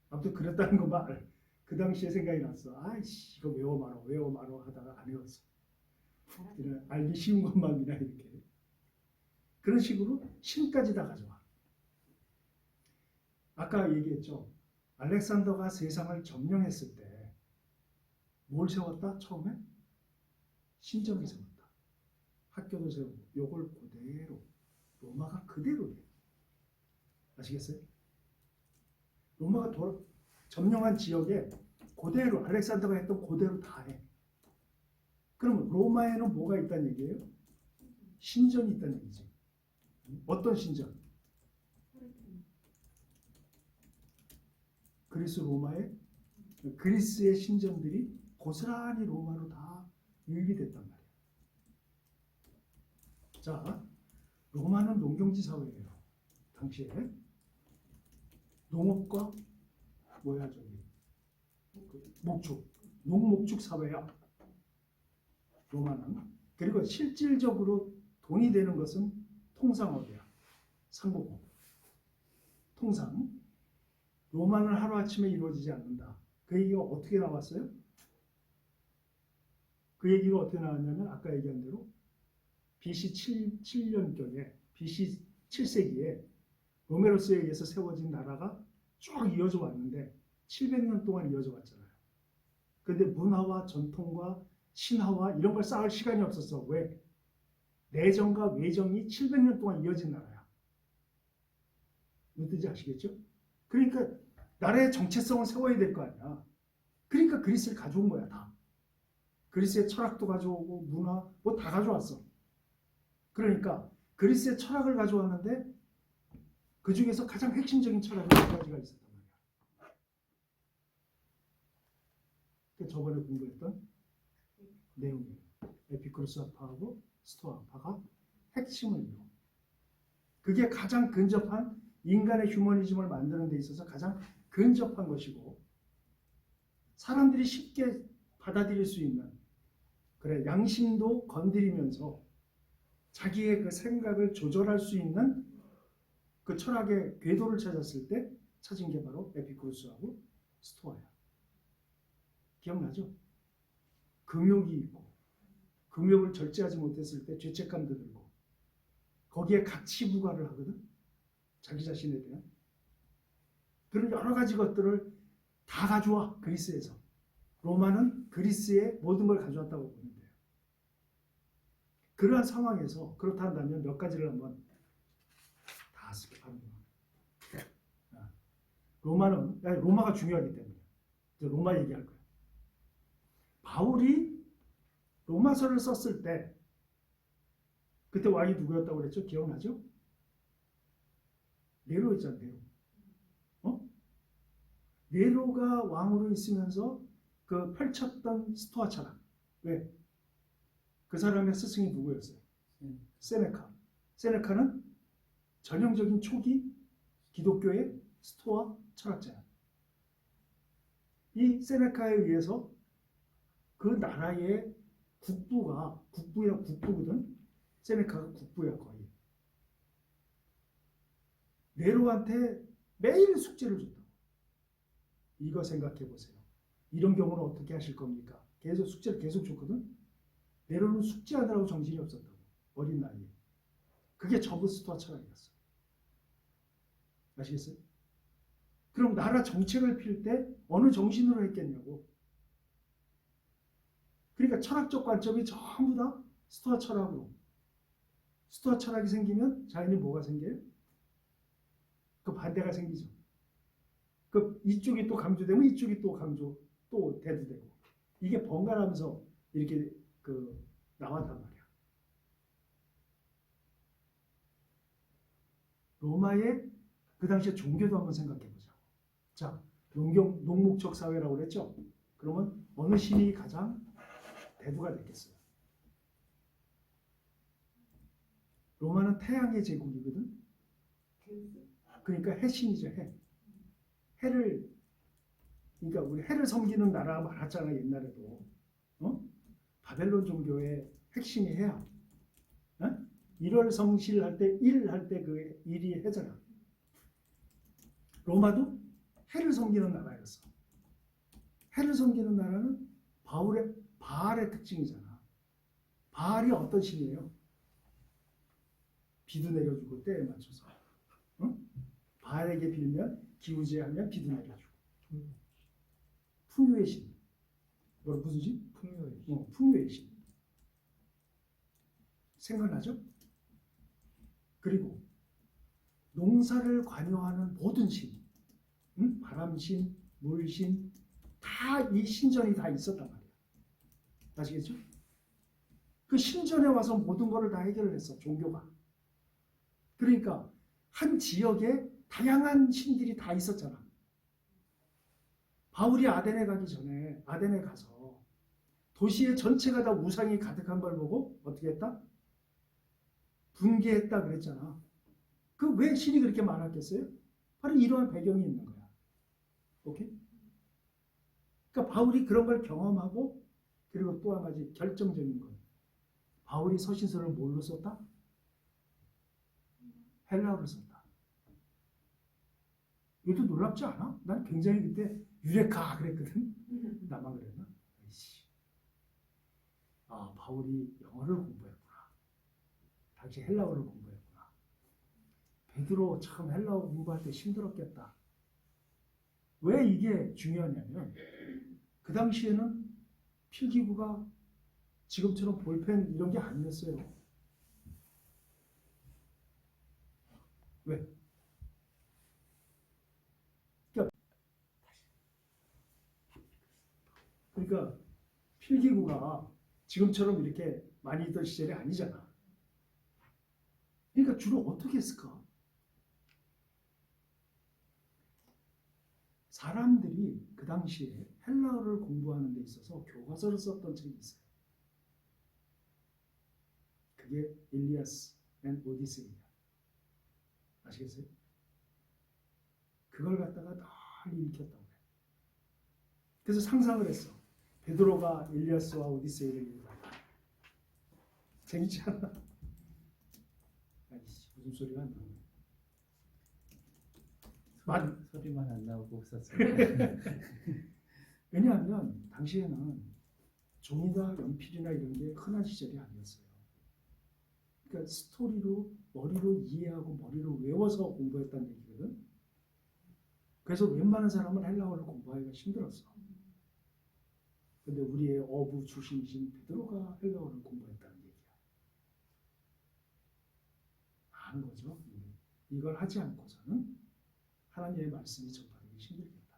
아무튼 그랬다는 거만 그 당시에 생각이 났어. 아이씨 이거 외워 말어 하다가 안 외웠어. 그냥 알기 쉬운 것만 그냥 이렇게 그런 식으로 신까지 다 가져와. 아까 얘기했죠. 알렉산더가 세상을 점령했을 때 뭘 세웠다? 처음에? 신전을 세웠다. 학교도 세우고 요걸 그대로 로마가 그대로 해. 아시겠어요? 로마가 점령한 지역에 그대로 알렉산더가 했던 그대로 다 해. 그럼 로마에는 뭐가 있다는 얘기예요? 신전이 있다는 얘기지. 어떤 신전? 그리스의 신전들이 고스란히 로마로 다 유입이 됐단 말이에요. 자, 로마는 농경지 사회예요. 당시에 농업과 뭐야 저기 목축, 농목축 사회야. 로마는. 그리고 실질적으로 돈이 되는 것은 통상업이야. 상고업. 통상. 로마는 하루아침에 이루어지지 않는다. 그 얘기가 어떻게 나왔어요? 그 얘기가 어떻게 나왔냐면 아까 얘기한 대로 BC 7년경에 BC 7세기에 로메로스에 의해서 세워진 나라가 쭉 이어져 왔는데 700년 동안 이어져 왔잖아요. 근데 문화와 전통과 신화와 이런 걸 쌓을 시간이 없었어. 왜? 내정과 외정이 700년 동안 이어진 나라야. 무슨 뜻인지 아시겠죠? 그러니까 나라의 정체성을 세워야 될 거 아니야. 그러니까 그리스를 가져온 거야, 다. 그리스의 철학도 가져오고 문화 뭐 다 가져왔어. 그러니까 그리스의 철학을 가져왔는데 그 중에서 가장 핵심적인 철학이 두 가지가 있었단 말이야. 그 저번에 공부했던 내용이에요. 에피쿠로스파하고 스토아파가 핵심을 이뤄. 그게 가장 근접한 인간의 휴머니즘을 만드는 데 있어서 가장 근접한 것이고 사람들이 쉽게 받아들일 수 있는 그래 양심도 건드리면서 자기의 그 생각을 조절할 수 있는 그 철학의 궤도를 찾았을 때 찾은 게 바로 에피쿠로스하고 스토아야. 기억나죠? 금욕이 있고 금욕을 절제하지 못했을 때 죄책감도 들고 거기에 가치 부과를 하거든. 자기 자신에 대한 그런 여러 가지 것들을 다 가져와. 그리스에서. 로마는 그리스의 모든 걸 가져왔다고 보면 돼요. 그러한 상황에서 그렇다 한다면 몇 가지를 한번 다 스킵하는구나. 로마가 중요하기 때문에 이제 로마 얘기할 거예요. 바울이 로마서를 썼을 때 그때 왕이 누구였다고 그랬죠? 기억나죠? 네로 있잖아. 네로. 네로가 왕으로 있으면서 그 펼쳤던 스토아 철학. 왜? 그 사람의 스승이 누구였어요? 세네카. 세네카는 전형적인 초기 기독교의 스토아 철학자야. 이 세네카에 의해서 그 나라의 국부거든. 세네카가 국부야 거의. 네로한테 매일 숙제를 줬다고. 이거 생각해 보세요. 이런 경우는 어떻게 하실 겁니까? 계속 숙제를 계속 줬거든. 네로는 숙제하느라고 정신이 없었다고. 어린 나이에. 그게 전부 스토아 철학이었어. 아시겠어요? 그럼 나라 정책을 필 때 어느 정신으로 했겠냐고. 그러니까 철학적 관점이 전부 다 스토아 철학으로. 스토아 철학이 생기면 자연히 뭐가 생겨요? 그 반대가 생기죠. 그 이쪽이 또 강조되면 이쪽이 또 또 대두되고 이게 번갈아가면서 이렇게 나왔단 말이야. 로마의 그 당시에 종교도 한번 생각해 보자고. 자, 농목적 사회라고 그랬죠? 그러면 어느 신이 가장 대두가 됐겠어요? 로마는 태양의 제국이거든. 그러니까 해신이죠. 그러니까 우리 해를 섬기는 나라가 많았잖아 옛날에도. 바벨론 종교의 핵심이 해야. 1월 성실할 때 그 일이 해잖아. 로마도 해를 섬기는 나라였어. 해를 섬기는 나라는 바알의 특징이잖아. 바알이 어떤 신이에요? 비도 내려주고 때에 맞춰서. 응? 바알에게 빌면 기우제하면 비도 내려주고. 풍요의 신. 뭐라 무슨 신? 풍요의 풍요의 신. 생각나죠? 그리고 농사를 관여하는 모든 신, 바람신, 물신, 다 이 신전이 다 있었단 말이야. 아시겠죠? 그 신전에 와서 모든 것을 다 해결을 했어, 종교가. 그러니까 한 지역에 다양한 신들이 다 있었잖아. 바울이 아덴에 가기 전에 아덴에 가서 도시의 전체가 다 우상이 가득한 걸 보고 어떻게 했다? 분개했다 그랬잖아. 그 왜 신이 그렇게 많았겠어요? 바로 이러한 배경이 있는 거야. 오케이? 그러니까 바울이 그런 걸 경험하고 그리고 또 한 가지 결정적인 건 바울이 서신서를 뭘로 썼다? 헬라어로 썼다. 이것도 놀랍지 않아? 난 굉장히 그때 유레카 그랬거든. 나만 그랬나? 아이씨. 아, 바울이 영어를 공부했구나. 당시 헬라어를 공부했구나. 베드로 참 헬라어 공부할 때 힘들었겠다. 왜 이게 중요하냐면 그 당시에는 필기구가 지금처럼 볼펜 이런 게 아니었어요. 왜? 그러니까 필기구가 지금처럼 이렇게 많이 있던 시절이 아니잖아. 그러니까 주로 어떻게 했을까? 사람들이 그 당시에 헬라어를 공부하는 데 있어서 교과서를 썼던 책이 있어요. 그게 일리아스 앤 오디세이야. 아시겠어요? 그걸 갖다가 널리 읽혔다고 그래. 그래서 상상을 했어. 베드로가 일리아스와 오디세이를 읽었다. 재밌지 않아? 아이씨, 무슨 소리가 안 나오네. 소리만 안 나오고 웃었어요. 왜냐하면 당시에는 종이나 연필이나 이런 게 흔한 시절이 아니었어요. 그러니까 스토리로 머리로 이해하고 머리로 외워서 공부했다는 얘기거든. 그래서 웬만한 사람은 헬라어를 공부하기가 힘들었어. 근데 우리의 어부 출신이신 베드로가 헬라어를 공부했다는 얘기야. 아는 거죠. 이걸 하지 않고서는 하나님의 말씀이 전파되기 힘들겠다.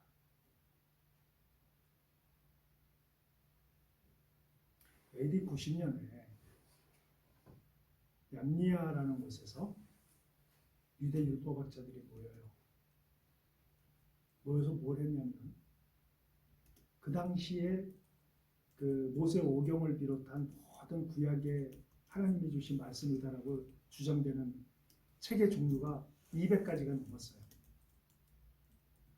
AD 90년에 얌니아라는 곳에서 유대 율법학자들이 모여요. 모여서 뭘 했냐면 그 당시에 그 모세 오경을 비롯한 모든 구약에 하나님이 주신 말씀이다라고 주장되는 책의 종류가 200가지가 넘었어요.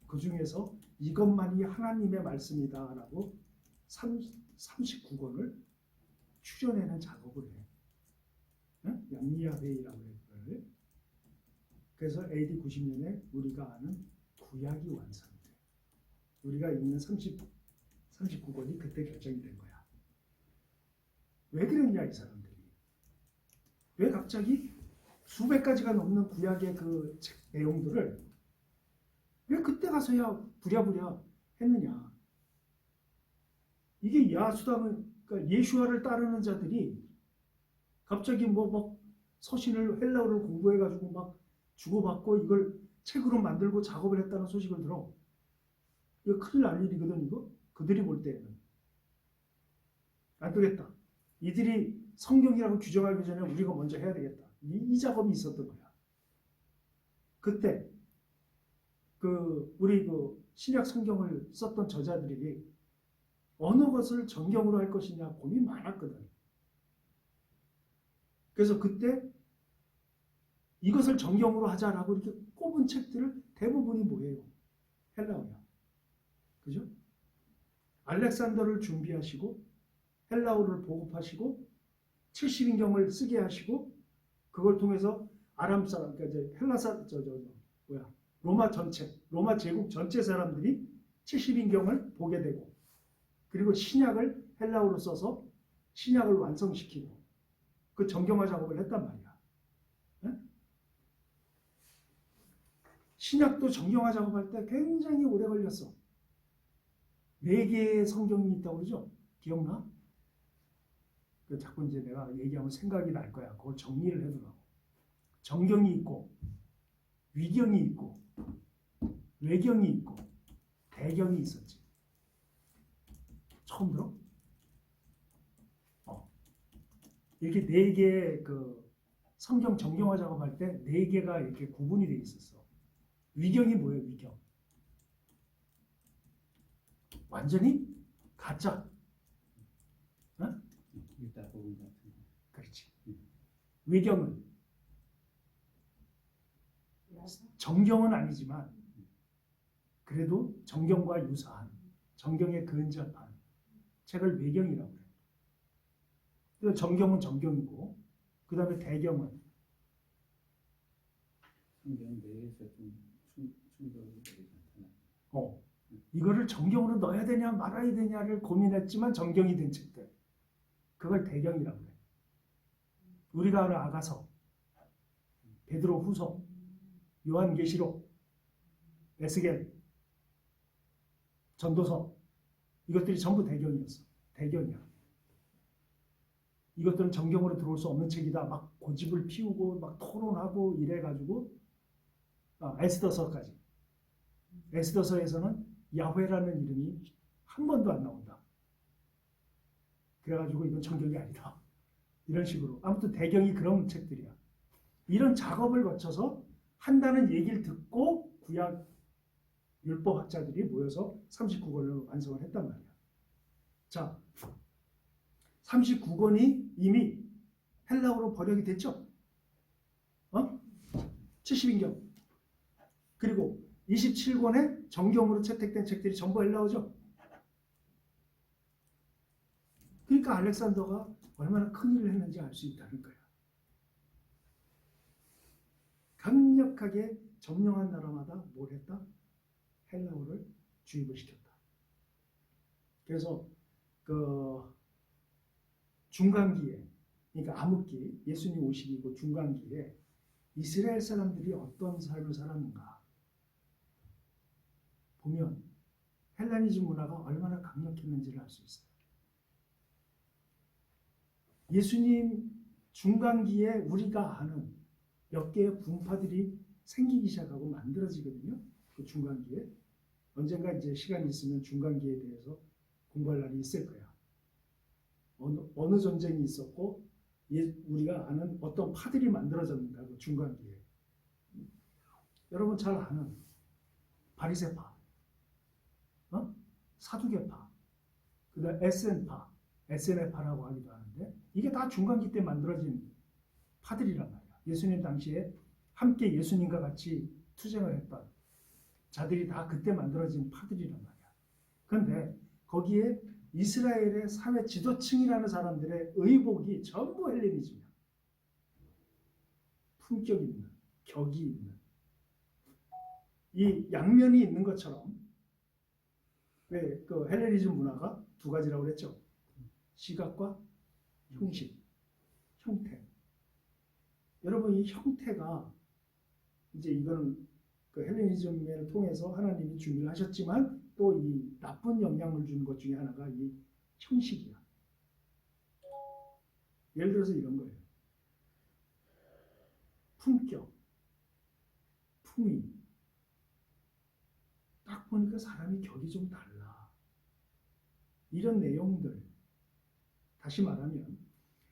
그 중에서 이것만이 하나님의 말씀이다라고 39권을 추려내는 작업을 해. 얌니아 회의라고 해요. 그래서 AD 90년에 우리가 아는 구약이 완성이 돼. 우리가 읽는 39권이 그때 결정이 된 거야. 왜 그랬냐 이 사람들이. 왜 갑자기 수백 가지가 넘는 구약의 그 책 내용들을 왜 그때 가서야 부랴부랴 했느냐. 이게 야수당은 그러니까 예수와를 따르는 자들이 갑자기 막 서신을 헬라어를 공부해가지고 막 주고받고 이걸 책으로 만들고 작업을 했다는 소식을 들어. 이거 큰일 날 일이거든 이거. 그들이 볼 때는 안 되겠다. 이들이 성경이라고 규정하기 전에 우리가 먼저 해야 되겠다. 이 작업이 있었던 거야. 그때 우리 신약 성경을 썼던 저자들이 어느 것을 정경으로 할 것이냐 고민 많았거든. 그래서 그때 이것을 정경으로 하자라고 이렇게 꼽은 책들을 대부분이 뭐예요? 헬라어야. 그죠? 알렉산더를 준비하시고 헬라어를 보급하시고 70인경을 쓰게 하시고 그걸 통해서 아람 사람, 그러니까 이제 헬라사 로마 전체, 로마 제국 전체 사람들이 70인경을 보게 되고 그리고 신약을 헬라어로 써서 신약을 완성시키고 그 정경화 작업을 했단 말이야. 네? 신약도 정경화 작업할 때 굉장히 오래 걸렸어. 4개의 성경이 있다고 그러죠? 기억나? 자꾸 이제 내가 얘기하면 생각이 날 거야. 그걸 정리를 해두라고. 정경이 있고, 위경이 있고, 외경이 있고, 대경이 있었지. 처음 들어? 이렇게 4개의 그 성경 정경화 작업할 때 4개가 이렇게 구분이 돼 있었어. 위경이 뭐예요, 위경? 완전히 가짜. 어? 유다 복음 같은 거. 그렇지. 외경은 야사? 정경은 아니지만 그래도 정경과 유사한 정경에 근접한 책을 외경이라고 그래. 그래서 정경은 정경이고 그 다음에 대경은 성경 내에서 좀 충돌이 되게 나타나. 이거를 정경으로 넣어야 되냐 말아야 되냐를 고민했지만 정경이 된 책들 그걸 대경이라고 그래. 우리가 아는 아가서, 베드로 후서, 요한계시록, 에스겔, 전도서 이것들이 전부 대경이었어. 대경이야. 이것들은 정경으로 들어올 수 없는 책이다. 막 고집을 피우고 막 토론하고 이래가지고 에스더서까지. 에스더서에서는 야훼라는 이름이 한 번도 안 나온다. 그래가지고 이건 정경이 아니다. 이런 식으로. 아무튼 대경이 그런 책들이야. 이런 작업을 거쳐서 한다는 얘기를 듣고 구약 율법학자들이 모여서 39권을 완성을 했단 말이야. 자, 39권이 이미 헬라어로 번역이 됐죠? 70인경. 그리고 27권의 정경으로 채택된 책들이 전부 헬라어죠? 그러니까 알렉산더가 얼마나 큰일을 했는지 알 수 있다는 거야. 강력하게 점령한 나라마다 뭘 했다? 헬라어를 주입을 시켰다. 그래서 그 중간기에, 그러니까 암흑기, 예수님 오시기고 중간기에 이스라엘 사람들이 어떤 삶을 살았는가 보면 헬라니즘 문화가 얼마나 강력했는지를 알 수 있어요. 예수님 중간기에 우리가 아는 몇 개의 분파들이 생기기 시작하고 만들어지거든요. 그 중간기에. 언젠가 이제 시간이 있으면 중간기에 대해서 공부할 날이 있을 거야. 어느 전쟁이 있었고 우리가 아는 어떤 파들이 만들어졌는가 그 중간기에. 여러분 잘 아는 바리새파, 사두개파, 그다음 SN파, SNF파라고 하기도 하는데 이게 다 중간기 때 만들어진 파들이란 말이야. 예수님 당시에 함께 예수님과 같이 투쟁을 했던 자들이 다 그때 만들어진 파들이란 말이야. 그런데 거기에 이스라엘의 사회 지도층이라는 사람들의 의복이 전부 헬레니즘이야. 품격 있는, 격이 있는. 이 양면이 있는 것처럼 왜 그 헬레니즘 문화가 두 가지라고 그랬죠? 시각과 형식, 형태. 여러분 이 형태가 이제 이거는 그 헬레니즘을 통해서 하나님이 준비를 하셨지만 또 이 나쁜 영향을 주는 것 중에 하나가 이 형식이야. 예를 들어서 이런 거예요. 품격, 품위. 딱 보니까 사람이 격이 좀 달라. 이런 내용들. 다시 말하면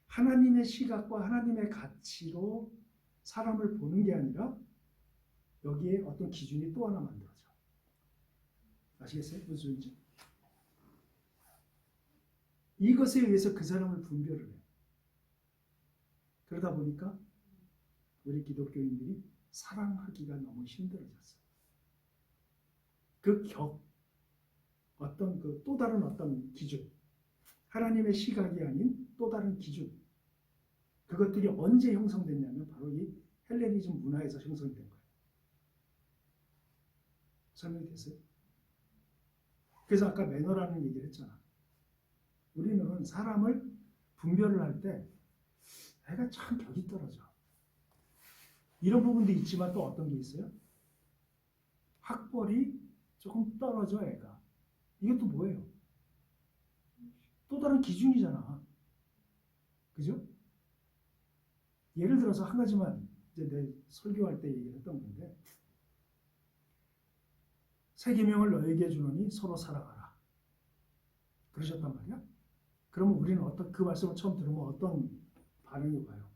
하나님의 시각과 하나님의 가치로 사람을 보는 게 아니라 여기에 어떤 기준이 또 하나 만들어져. 아시겠어요? 무슨 소리인지? 이것에 의해서 그 사람을 분별을 해. 그러다 보니까 우리 기독교인들이 사랑하기가 너무 힘들어졌어. 그 어떤 그 또 다른 어떤 기준, 하나님의 시각이 아닌 또 다른 기준, 그것들이 언제 형성됐냐면 바로 이 헬레니즘 문화에서 형성된 거예요. 설명이 됐어요? 그래서 아까 매너라는 얘기를 했잖아. 우리는 사람을 분별을 할 때 애가 참 격이 떨어져. 이런 부분도 있지만 또 어떤 게 있어요? 학벌이 조금 떨어져 애가. 이것도 뭐예요? 또 다른 기준이잖아. 그죠? 예를 들어서 한 가지만 이제 내 설교할 때 얘기를 했던 건데, 새 계명을 너에게 주노니 서로 사랑하라. 그러셨단 말이야. 그러면 우리는 그 말씀을 처음 들으면 어떤 반응이 와요?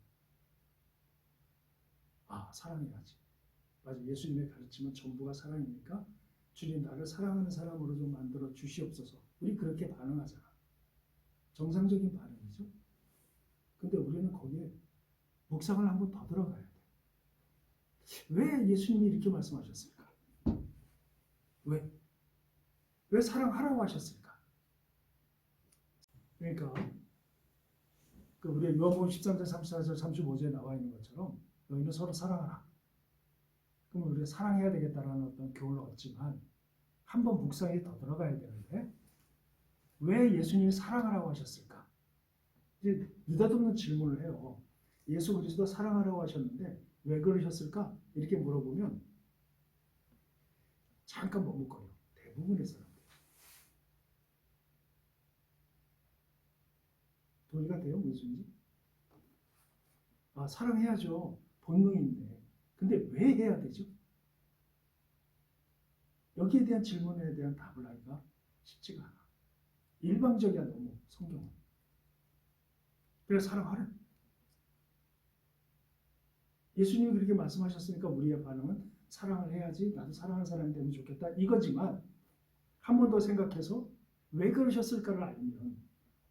아, 사랑해야지. 맞아. 예수님의 가르침은 전부가 사랑이니까 주님 나를 사랑하는 사람으로 좀 만들어 주시옵소서. 우리 그렇게 반응하잖아. 정상적인 반응이죠. 근데 우리는 거기에 묵상을 한번 더 들어가야 돼. 왜 예수님이 이렇게 말씀하셨을까? 왜? 왜 사랑하라고 하셨을까? 그러니까 그 우리 요한복음 13장 34절 35절에 나와 있는 것처럼 너희는 서로 사랑하라. 그러면 우리가 사랑해야 되겠다라는 어떤 교훈을 얻지만 한번 묵상에 더 들어가야 되는데 왜 예수님이 사랑하라고 하셨을까? 이제 느닷없는 질문을 해요. 예수 그리스도 사랑하라고 하셨는데 왜 그러셨을까? 이렇게 물어보면 잠깐 머뭇거려. 대부분의 사람들. 동의가 돼요? 무슨지? 아, 사랑해야죠. 본능인데. 근데 왜 해야 되죠? 여기에 대한 질문에 대한 답을 하기가 쉽지가 않아. 일방적이야 너무 성경은. 그래서 사랑하라. 예수님이 그렇게 말씀하셨으니까 우리의 반응은 사랑을 해야지 나도 사랑하는 사람이 되면 좋겠다 이거지만 한 번 더 생각해서 왜 그러셨을까를 알면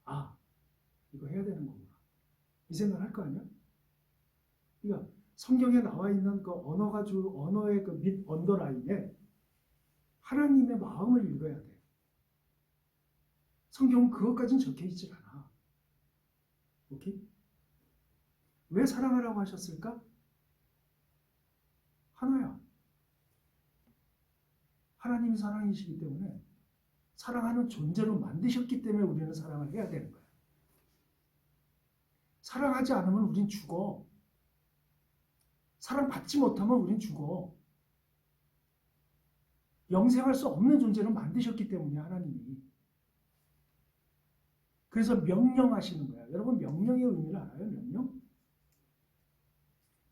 아 이거 해야 되는 거구나 이 생각을 할 거 아니야? 그러니까 성경에 나와 있는 그 언어의 그 밑 언더라인에 하나님의 마음을 읽어야 돼. 성경은 그것까지는 적혀 있질 않아. 오케이? 왜 사랑하라고 하셨을까? 하나야. 하나님이 사랑이시기 때문에 사랑하는 존재로 만드셨기 때문에 우리는 사랑을 해야 되는 거야. 사랑하지 않으면 우린 죽어. 사랑받지 못하면 우린 죽어. 영생할 수 없는 존재로 만드셨기 때문에 하나님이. 그래서 명령하시는 거야. 여러분 명령의 의미를 알아요? 명령?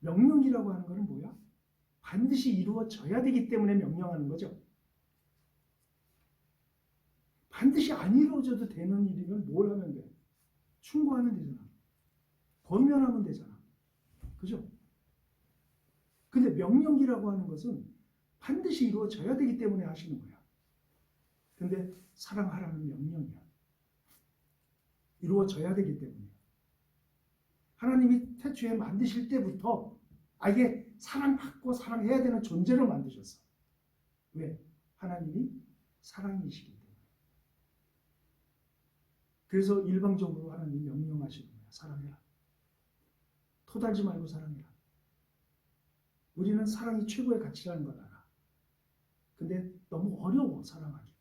명령이라고 하는 것은 뭐야? 반드시 이루어져야 되기 때문에 명령하는 거죠. 반드시 안 이루어져도 되는 일이면 뭘 하면 돼? 충고하면 되잖아. 권면하면 되잖아. 그죠? 근데 명령이라고 하는 것은 반드시 이루어져야 되기 때문에 하시는 거야. 근데 사랑하라는 명령이야. 이루어져야 되기 때문에. 하나님이 태초에 만드실 때부터 아예 사랑받고 사랑해야 되는 존재로 만드셨어. 왜? 하나님이 사랑이시기 때문에. 그래서 일방적으로 하나님이 명령하시는 거야. 사랑해라. 토달지 말고 사랑해라. 우리는 사랑이 최고의 가치라는 걸 알아. 근데 너무 어려워 사랑하기가.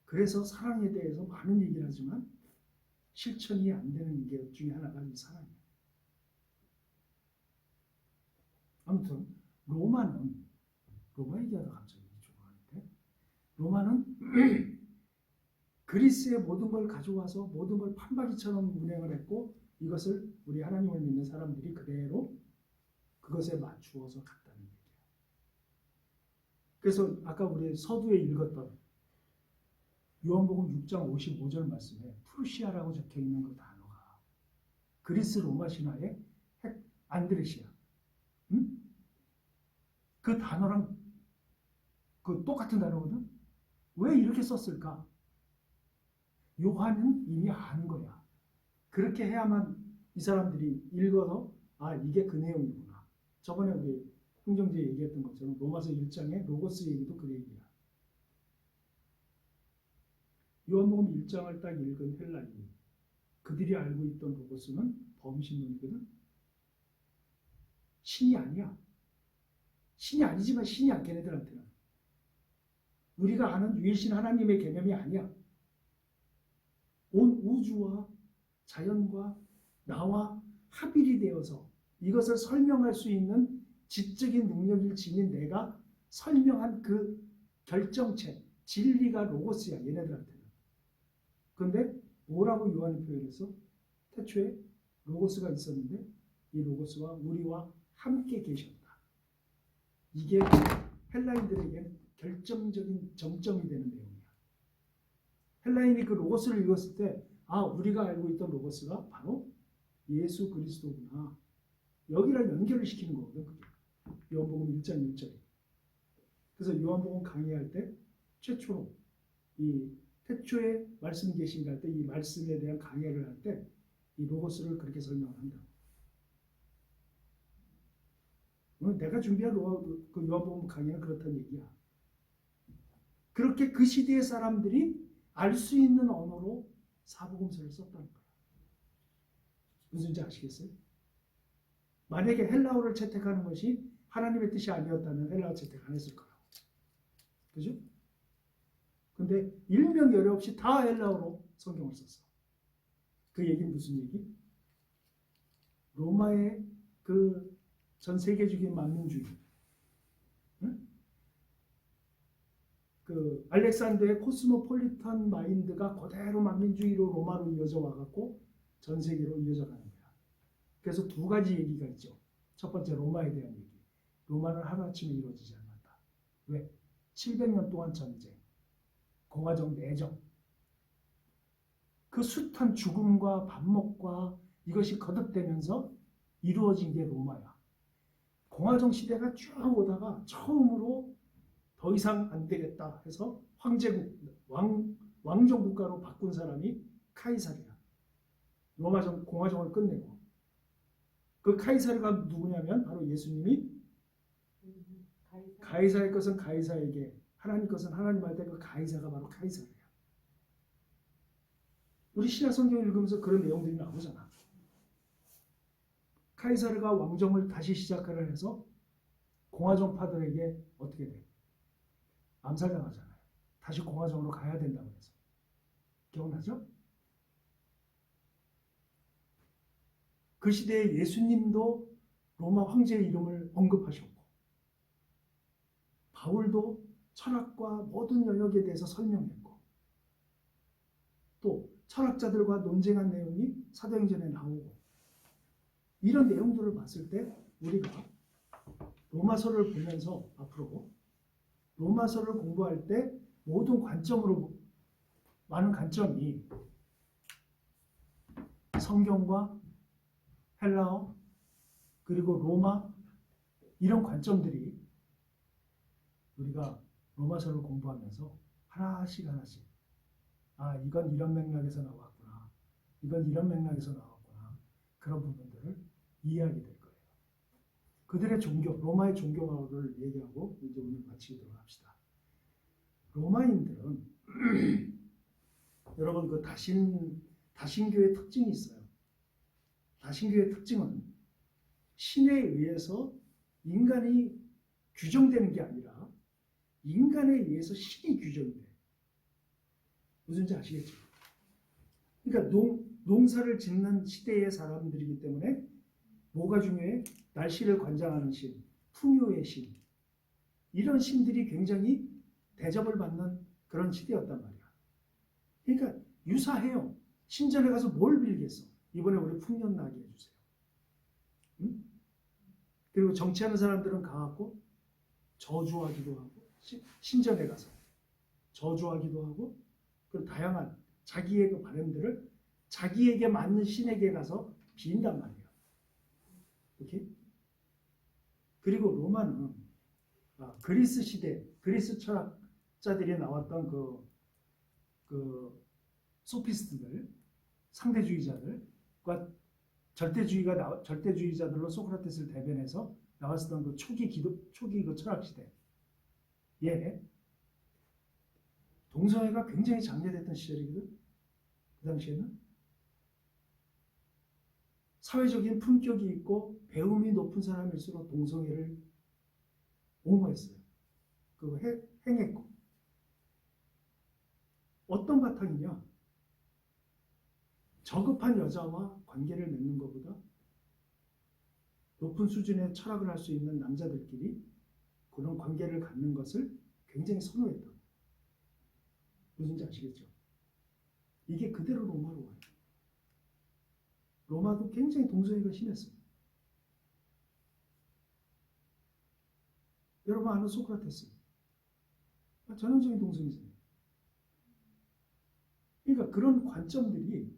그래서 사랑에 대해서 많은 얘기를 하지만 실천이 안 되는 게 중에 하나가 이 사랑이에요. 아무튼 로마 얘기하다 갑자기 좋아하는데 로마는 그리스의 모든 걸 가져와서 모든 걸 판박이처럼 운행을 했고 이것을 우리 하나님을 믿는 사람들이 그대로 그것에 맞추어서 갔다는 얘기예요. 그래서 아까 우리 서두에 읽었던 요한복음 6장 55절 말씀에 프루시아라고 적혀있는 그 단어가 그리스 로마 신화의 안드레시아 그 단어랑 그 똑같은 단어거든? 왜 이렇게 썼을까? 요한은 이미 아는 거야. 그렇게 해야만 이 사람들이 읽어서 아 이게 그 내용이구나. 저번에 우리 흥정제 얘기했던 것처럼 로마서 1장의 로고스 얘기도 그 얘기야. 요한복음 1장을 딱 읽은 헬라인 그들이 알고 있던 로고스는 범신론이거든. 신이 아니야. 신이 아니지만 신이야 걔네들한테는. 우리가 아는 유일신 하나님의 개념이 아니야. 온 우주와 자연과 나와 합일이 되어서 이것을 설명할 수 있는 지적인 능력을 지닌 내가 설명한 그 결정체, 진리가 로고스야, 얘네들한테는. 그런데 뭐라고 요한이 표현했어? 태초에 로고스가 있었는데 이 로고스와 우리와 함께 계셨다. 이게 헬라인들에게는 결정적인 정점이 되는 내용이야. 헬라인이 그 로고스를 읽었을 때 아, 우리가 알고 있던 로고스가 바로 예수 그리스도구나. 여기랑 연결을 시키는 거거든. 그게. 요한복음 1장 1절에. 그래서 요한복음 강의할 때 최초로 이 태초에 말씀 계신가 할 때 이 말씀에 대한 강의를 할 때 이 로고스를 그렇게 설명을 한다. 내가 준비한 그 요한복음 강의는 그렇다는 얘기야. 그렇게 그 시대의 사람들이 알 수 있는 언어로 사복음서를 썼다는 거야. 무슨지 아시겠어요? 만약에 헬라어를 채택하는 것이 하나님의 뜻이 아니었다면 헬라어 채택 안 했을 거라고. 그죠? 근데 일명열의 없이 다 헬라어로 성경을 썼어. 그 얘기는 무슨 얘기? 로마의 그 전 세계적인 만민주의, 응? 그 알렉산더의 코스모폴리탄 마인드가 그대로 만민주의로 로마로 이어져 와갖고 전 세계로 이어져 가는 거야. 그래서 두 가지 얘기가 있죠. 첫 번째 로마에 대한 얘기. 로마는 하루아침에 이루어지지 않았다. 왜? 700년 동안 전쟁, 공화정 내정, 그 숱한 죽음과 반목과 이것이 거듭되면서 이루어진 게 로마야. 공화정 시대가 쭉 오다가 처음으로 더 이상 안 되겠다 해서 황제국, 왕정 국가로 바꾼 사람이 카이사르야. 공화정을 끝내고. 그 카이사르가 누구냐면 바로 예수님이 가이사의 것은 가이사에게, 하나님 것은 하나님 할 때 그 가이사가 바로 카이사르야. 우리 신약 성경 읽으면서 그런 내용들이 나오잖아. 카이사르가 왕정을 다시 시작하려 해서 공화정파들에게 어떻게 돼? 암살당하잖아요. 다시 공화정으로 가야 된다고 해서. 기억나죠? 그 시대에 예수님도 로마 황제의 이름을 언급하셨고 바울도 철학과 모든 영역에 대해서 설명했고 또 철학자들과 논쟁한 내용이 사도행전에 나오고 이런 내용들을 봤을 때 우리가 로마서를 보면서 앞으로 로마서를 공부할 때 모든 관점으로 많은 관점이 성경과 헬라어 그리고 로마 이런 관점들이 우리가 로마서를 공부하면서 하나씩 아 이건 이런 맥락에서 나왔구나 이건 이런 맥락에서 나왔구나 그런 부분들을 이해하게 될 거예요. 그들의 종교, 로마의 종교를 얘기하고 이제 오늘 마치도록 합시다. 로마인들은 여러분 그 다신교의 특징이 있어요. 다신교의 특징은 신에 의해서 인간이 규정되는 게 아니라 인간에 의해서 신이 규정이 돼. 무슨지 아시겠죠? 그러니까 농사를 짓는 시대의 사람들이기 때문에 뭐가 중요해? 날씨를 관장하는 신, 풍요의 신 이런 신들이 굉장히 대접을 받는 그런 시대였단 말이야. 그러니까 유사해요. 신전에 가서 뭘 빌겠어? 이번에 우리 풍년 나게 해주세요. 응? 그리고 정치하는 사람들은 가갖고 저주하기도 하고 신전에 가서 저주하기도 하고 그리고 다양한 자기의 그 바람들을 자기에게 맞는 신에게 가서 빈단 말이에요. 이렇게? 그리고 로마는 그리스 시대, 그리스 철학자들이 나왔던 그 소피스트들, 상대주의자들과 절대주의자들로 소크라테스를 대변해서 나왔었던 그 초기 그 철학 시대. 예. 동성애가 굉장히 장려됐던 시절이거든. 그 당시에는 사회적인 품격이 있고 배움이 높은 사람일수록 동성애를 옹호했어요. 그거 행했고. 어떤 바탕이냐? 저급한 여자와 관계를 맺는 것보다 높은 수준의 철학을 할 수 있는 남자들끼리 그런 관계를 갖는 것을 굉장히 선호했다. 무슨지 아시겠죠? 이게 그대로 로마로 와요. 로마도 굉장히 동성애가 심했어요. 여러분 아는 소크라테스. 전형적인 동성애잖아요. 그러니까 그런 관점들이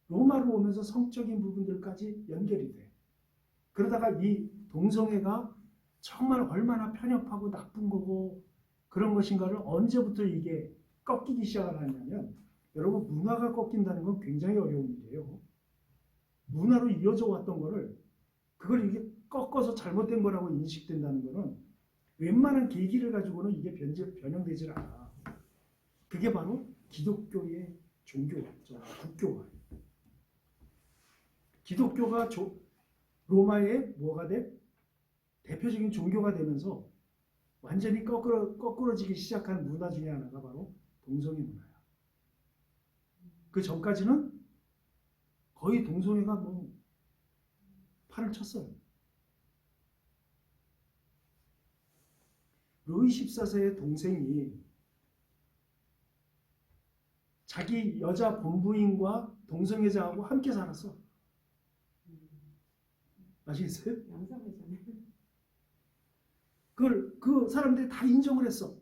로마로 오면서 성적인 부분들까지 연결이 돼. 그러다가 이 동성애가 정말 얼마나 편협하고 나쁜 거고 그런 것인가를 언제부터 이게 꺾이기 시작하냐면 여러분 문화가 꺾인다는 건 굉장히 어려운 일이에요. 문화로 이어져 왔던 거를 그걸 이게 꺾어서 잘못된 거라고 인식된다는 거는 웬만한 계기를 가지고는 이게 변형되질 않아. 그게 바로 기독교의 국교화예요. 기독교가 로마의 뭐가 돼? 대표적인 종교가 되면서 완전히 거꾸러지기 시작한 문화 중에 하나가 바로 동성애 문화야. 그 전까지는 거의 동성애가 뭐 판을 쳤어요. 루이 14세의 동생이 자기 여자 본부인과 동성애자하고 함께 살았어. 아시겠어요? 양상이잖아요. 그걸 그 사람들이 다 인정을 했어.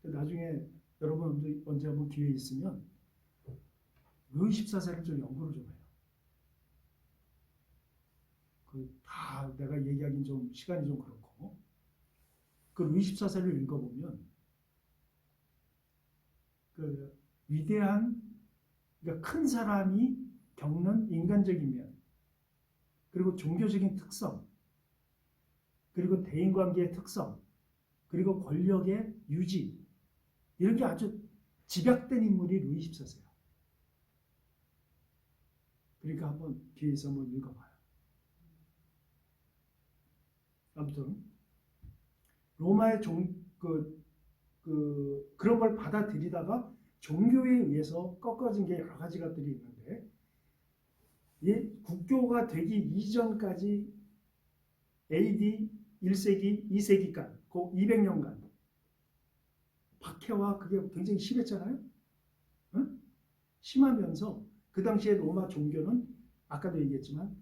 나중에 여러분 언제 한번 기회 있으면 루이 14세를 좀 연구를 좀 해요. 그 다 내가 얘기하긴 좀 시간이 좀 그렇고 그 루이 14세를 읽어보면 그 위대한 그러니까 큰 사람이 겪는 인간적인 면 그리고 종교적인 특성 그리고 대인관계의 특성 그리고 권력의 유지 이런 게 아주 집약된 인물이 루이 14세야. 그러니까 한번 뒤에서 한번 읽어봐요. 아무튼 로마의 그런 걸 받아들이다가 종교에 의해서 꺾어진 게 여러 가지 것들이 있는데 국교가 되기 이전까지 AD 1세기, 2세기간, 그 200년간 박해와 그게 굉장히 심했잖아요. 응? 심하면서 그 당시에 로마 종교는 아까도 얘기했지만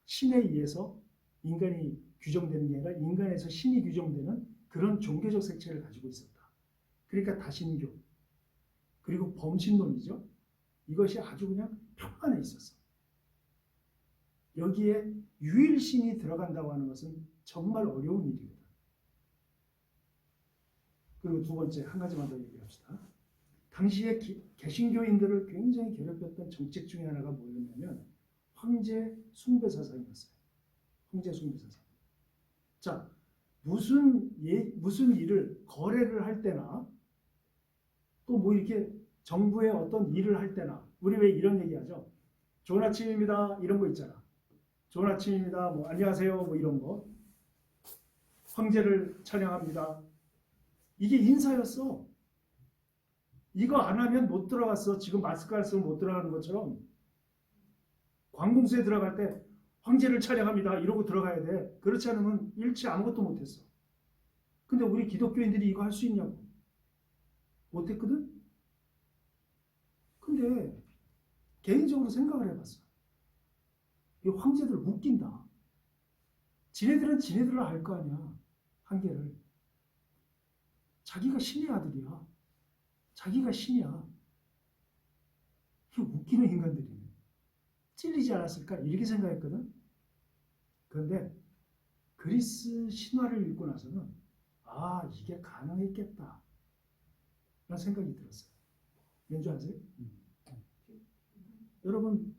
신에 의해서 인간이 규정되는 게 아니라 인간에서 신이 규정되는 그런 종교적 색채를 가지고 있었다. 그러니까 다신교 그리고 범신론이죠. 이것이 아주 그냥 평안에 있었어. 여기에 유일신이 들어간다고 하는 것은 정말 어려운 일이거든. 그리고 두 번째 한 가지만 더 얘기합시다. 당시에 개신교인들을 굉장히 괴롭혔던 정책 중에 하나가 뭐였냐면 황제 숭배 사상이었어요. 황제 숭배 사상. 자, 무슨 일을 거래를 할 때나 또 뭐 이렇게 정부의 어떤 일을 할 때나 우리 왜 이런 얘기하죠? 좋은 아침입니다. 이런 거 있잖아. 좋은 아침입니다. 뭐 안녕하세요. 뭐 이런 거. 황제를 찬양합니다. 이게 인사였어. 이거 안 하면 못 들어갔어. 지금 마스크 안 쓰면 못 들어가는 것처럼 관공서에 들어갈 때 황제를 찬양합니다. 이러고 들어가야 돼. 그렇지 않으면 일치 아무것도 못했어. 근데 우리 기독교인들이 이거 할 수 있냐고. 못했거든? 근데 개인적으로 생각을 해봤어. 이 황제들 웃긴다. 지네들은 지네들로 알 거 아니야. 한계를. 자기가 신의 아들이야. 자기가 신이야. 이게 웃기는 인간들이네. 찔리지 않았을까? 이렇게 생각했거든. 그런데 그리스 신화를 읽고 나서는 아 이게 가능했겠다 라는 생각이 들었어요. 왠지 아세요? 여러분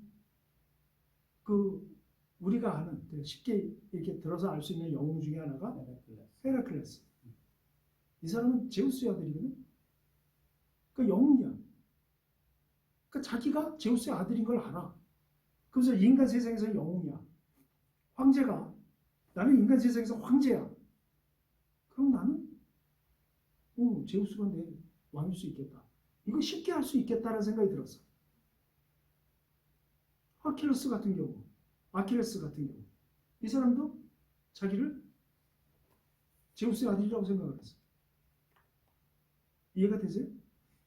우리가 아는 쉽게 이렇게 들어서 알 수 있는 영웅 중에 하나가 헤라클레스. 이 사람은 제우스의 아들이거든. 그러니까 영웅이야. 그러니까 자기가 제우스의 아들인 걸 알아. 그래서 인간 세상에서 영웅이야. 황제가 나는 인간 세상에서 황제야. 그럼 나는 제우스가 내 왕일 수 있겠다. 이거 쉽게 할 수 있겠다라는 생각이 들었어. 아킬레스 같은 경우, 이 사람도 자기를 제우스의 아들이라고 생각을 했어요. 이해가 되세요?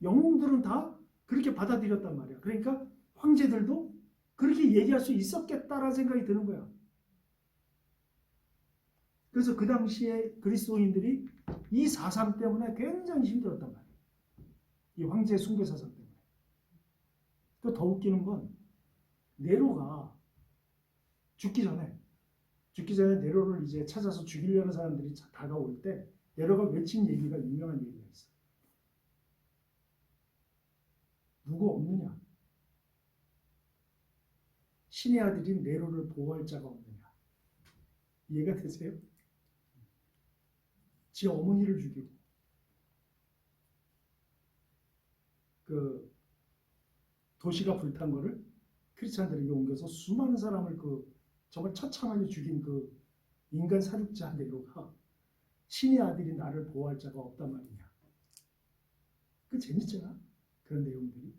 영웅들은 다 그렇게 받아들였단 말이야. 그러니까 황제들도 그렇게 얘기할 수 있었겠다라는 생각이 드는 거야. 그래서 그 당시에 그리스도인들이 이 사상 때문에 굉장히 힘들었단 말이야. 이 황제 숭배 사상 때문에. 또 더 웃기는 건 네로가 죽기 전에 네로를 이제 찾아서 죽이려는 사람들이 다가올 때 네로가 외친 얘기가 유명한 얘기가 있어. 누구 없느냐? 신의 아들인 네로를 보호할 자가 없느냐? 이해가 되세요? 지 어머니를 죽이고 그 도시가 불탄 거를 크리스찬들에게 옮겨서 수많은 사람을 그 정말 처참하게 죽인 그 인간 살육자 네로가 신의 아들이 나를 보호할 자가 없단 말이냐. 그 재밌잖아. 그런 내용들이.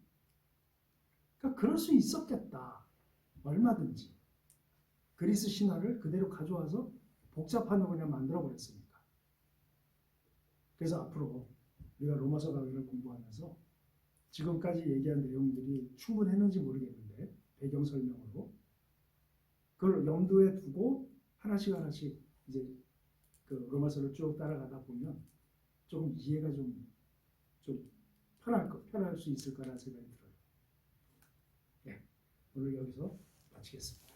그러니까 그럴 수 있었겠다. 얼마든지. 그리스 신화를 그대로 가져와서 복잡한 거 그냥 만들어 버렸으니까. 그래서 앞으로 우리가 로마서 강의를 공부하면서 지금까지 얘기한 내용들이 충분했는지 모르겠는데 배경 설명으로 그걸 염두에 두고 하나씩 이제 그 로마서를 쭉 따라가다 보면 조금 이해가 좀 편할 수 있을 거라는 생각이 들어요. 네, 오늘 여기서 마치겠습니다.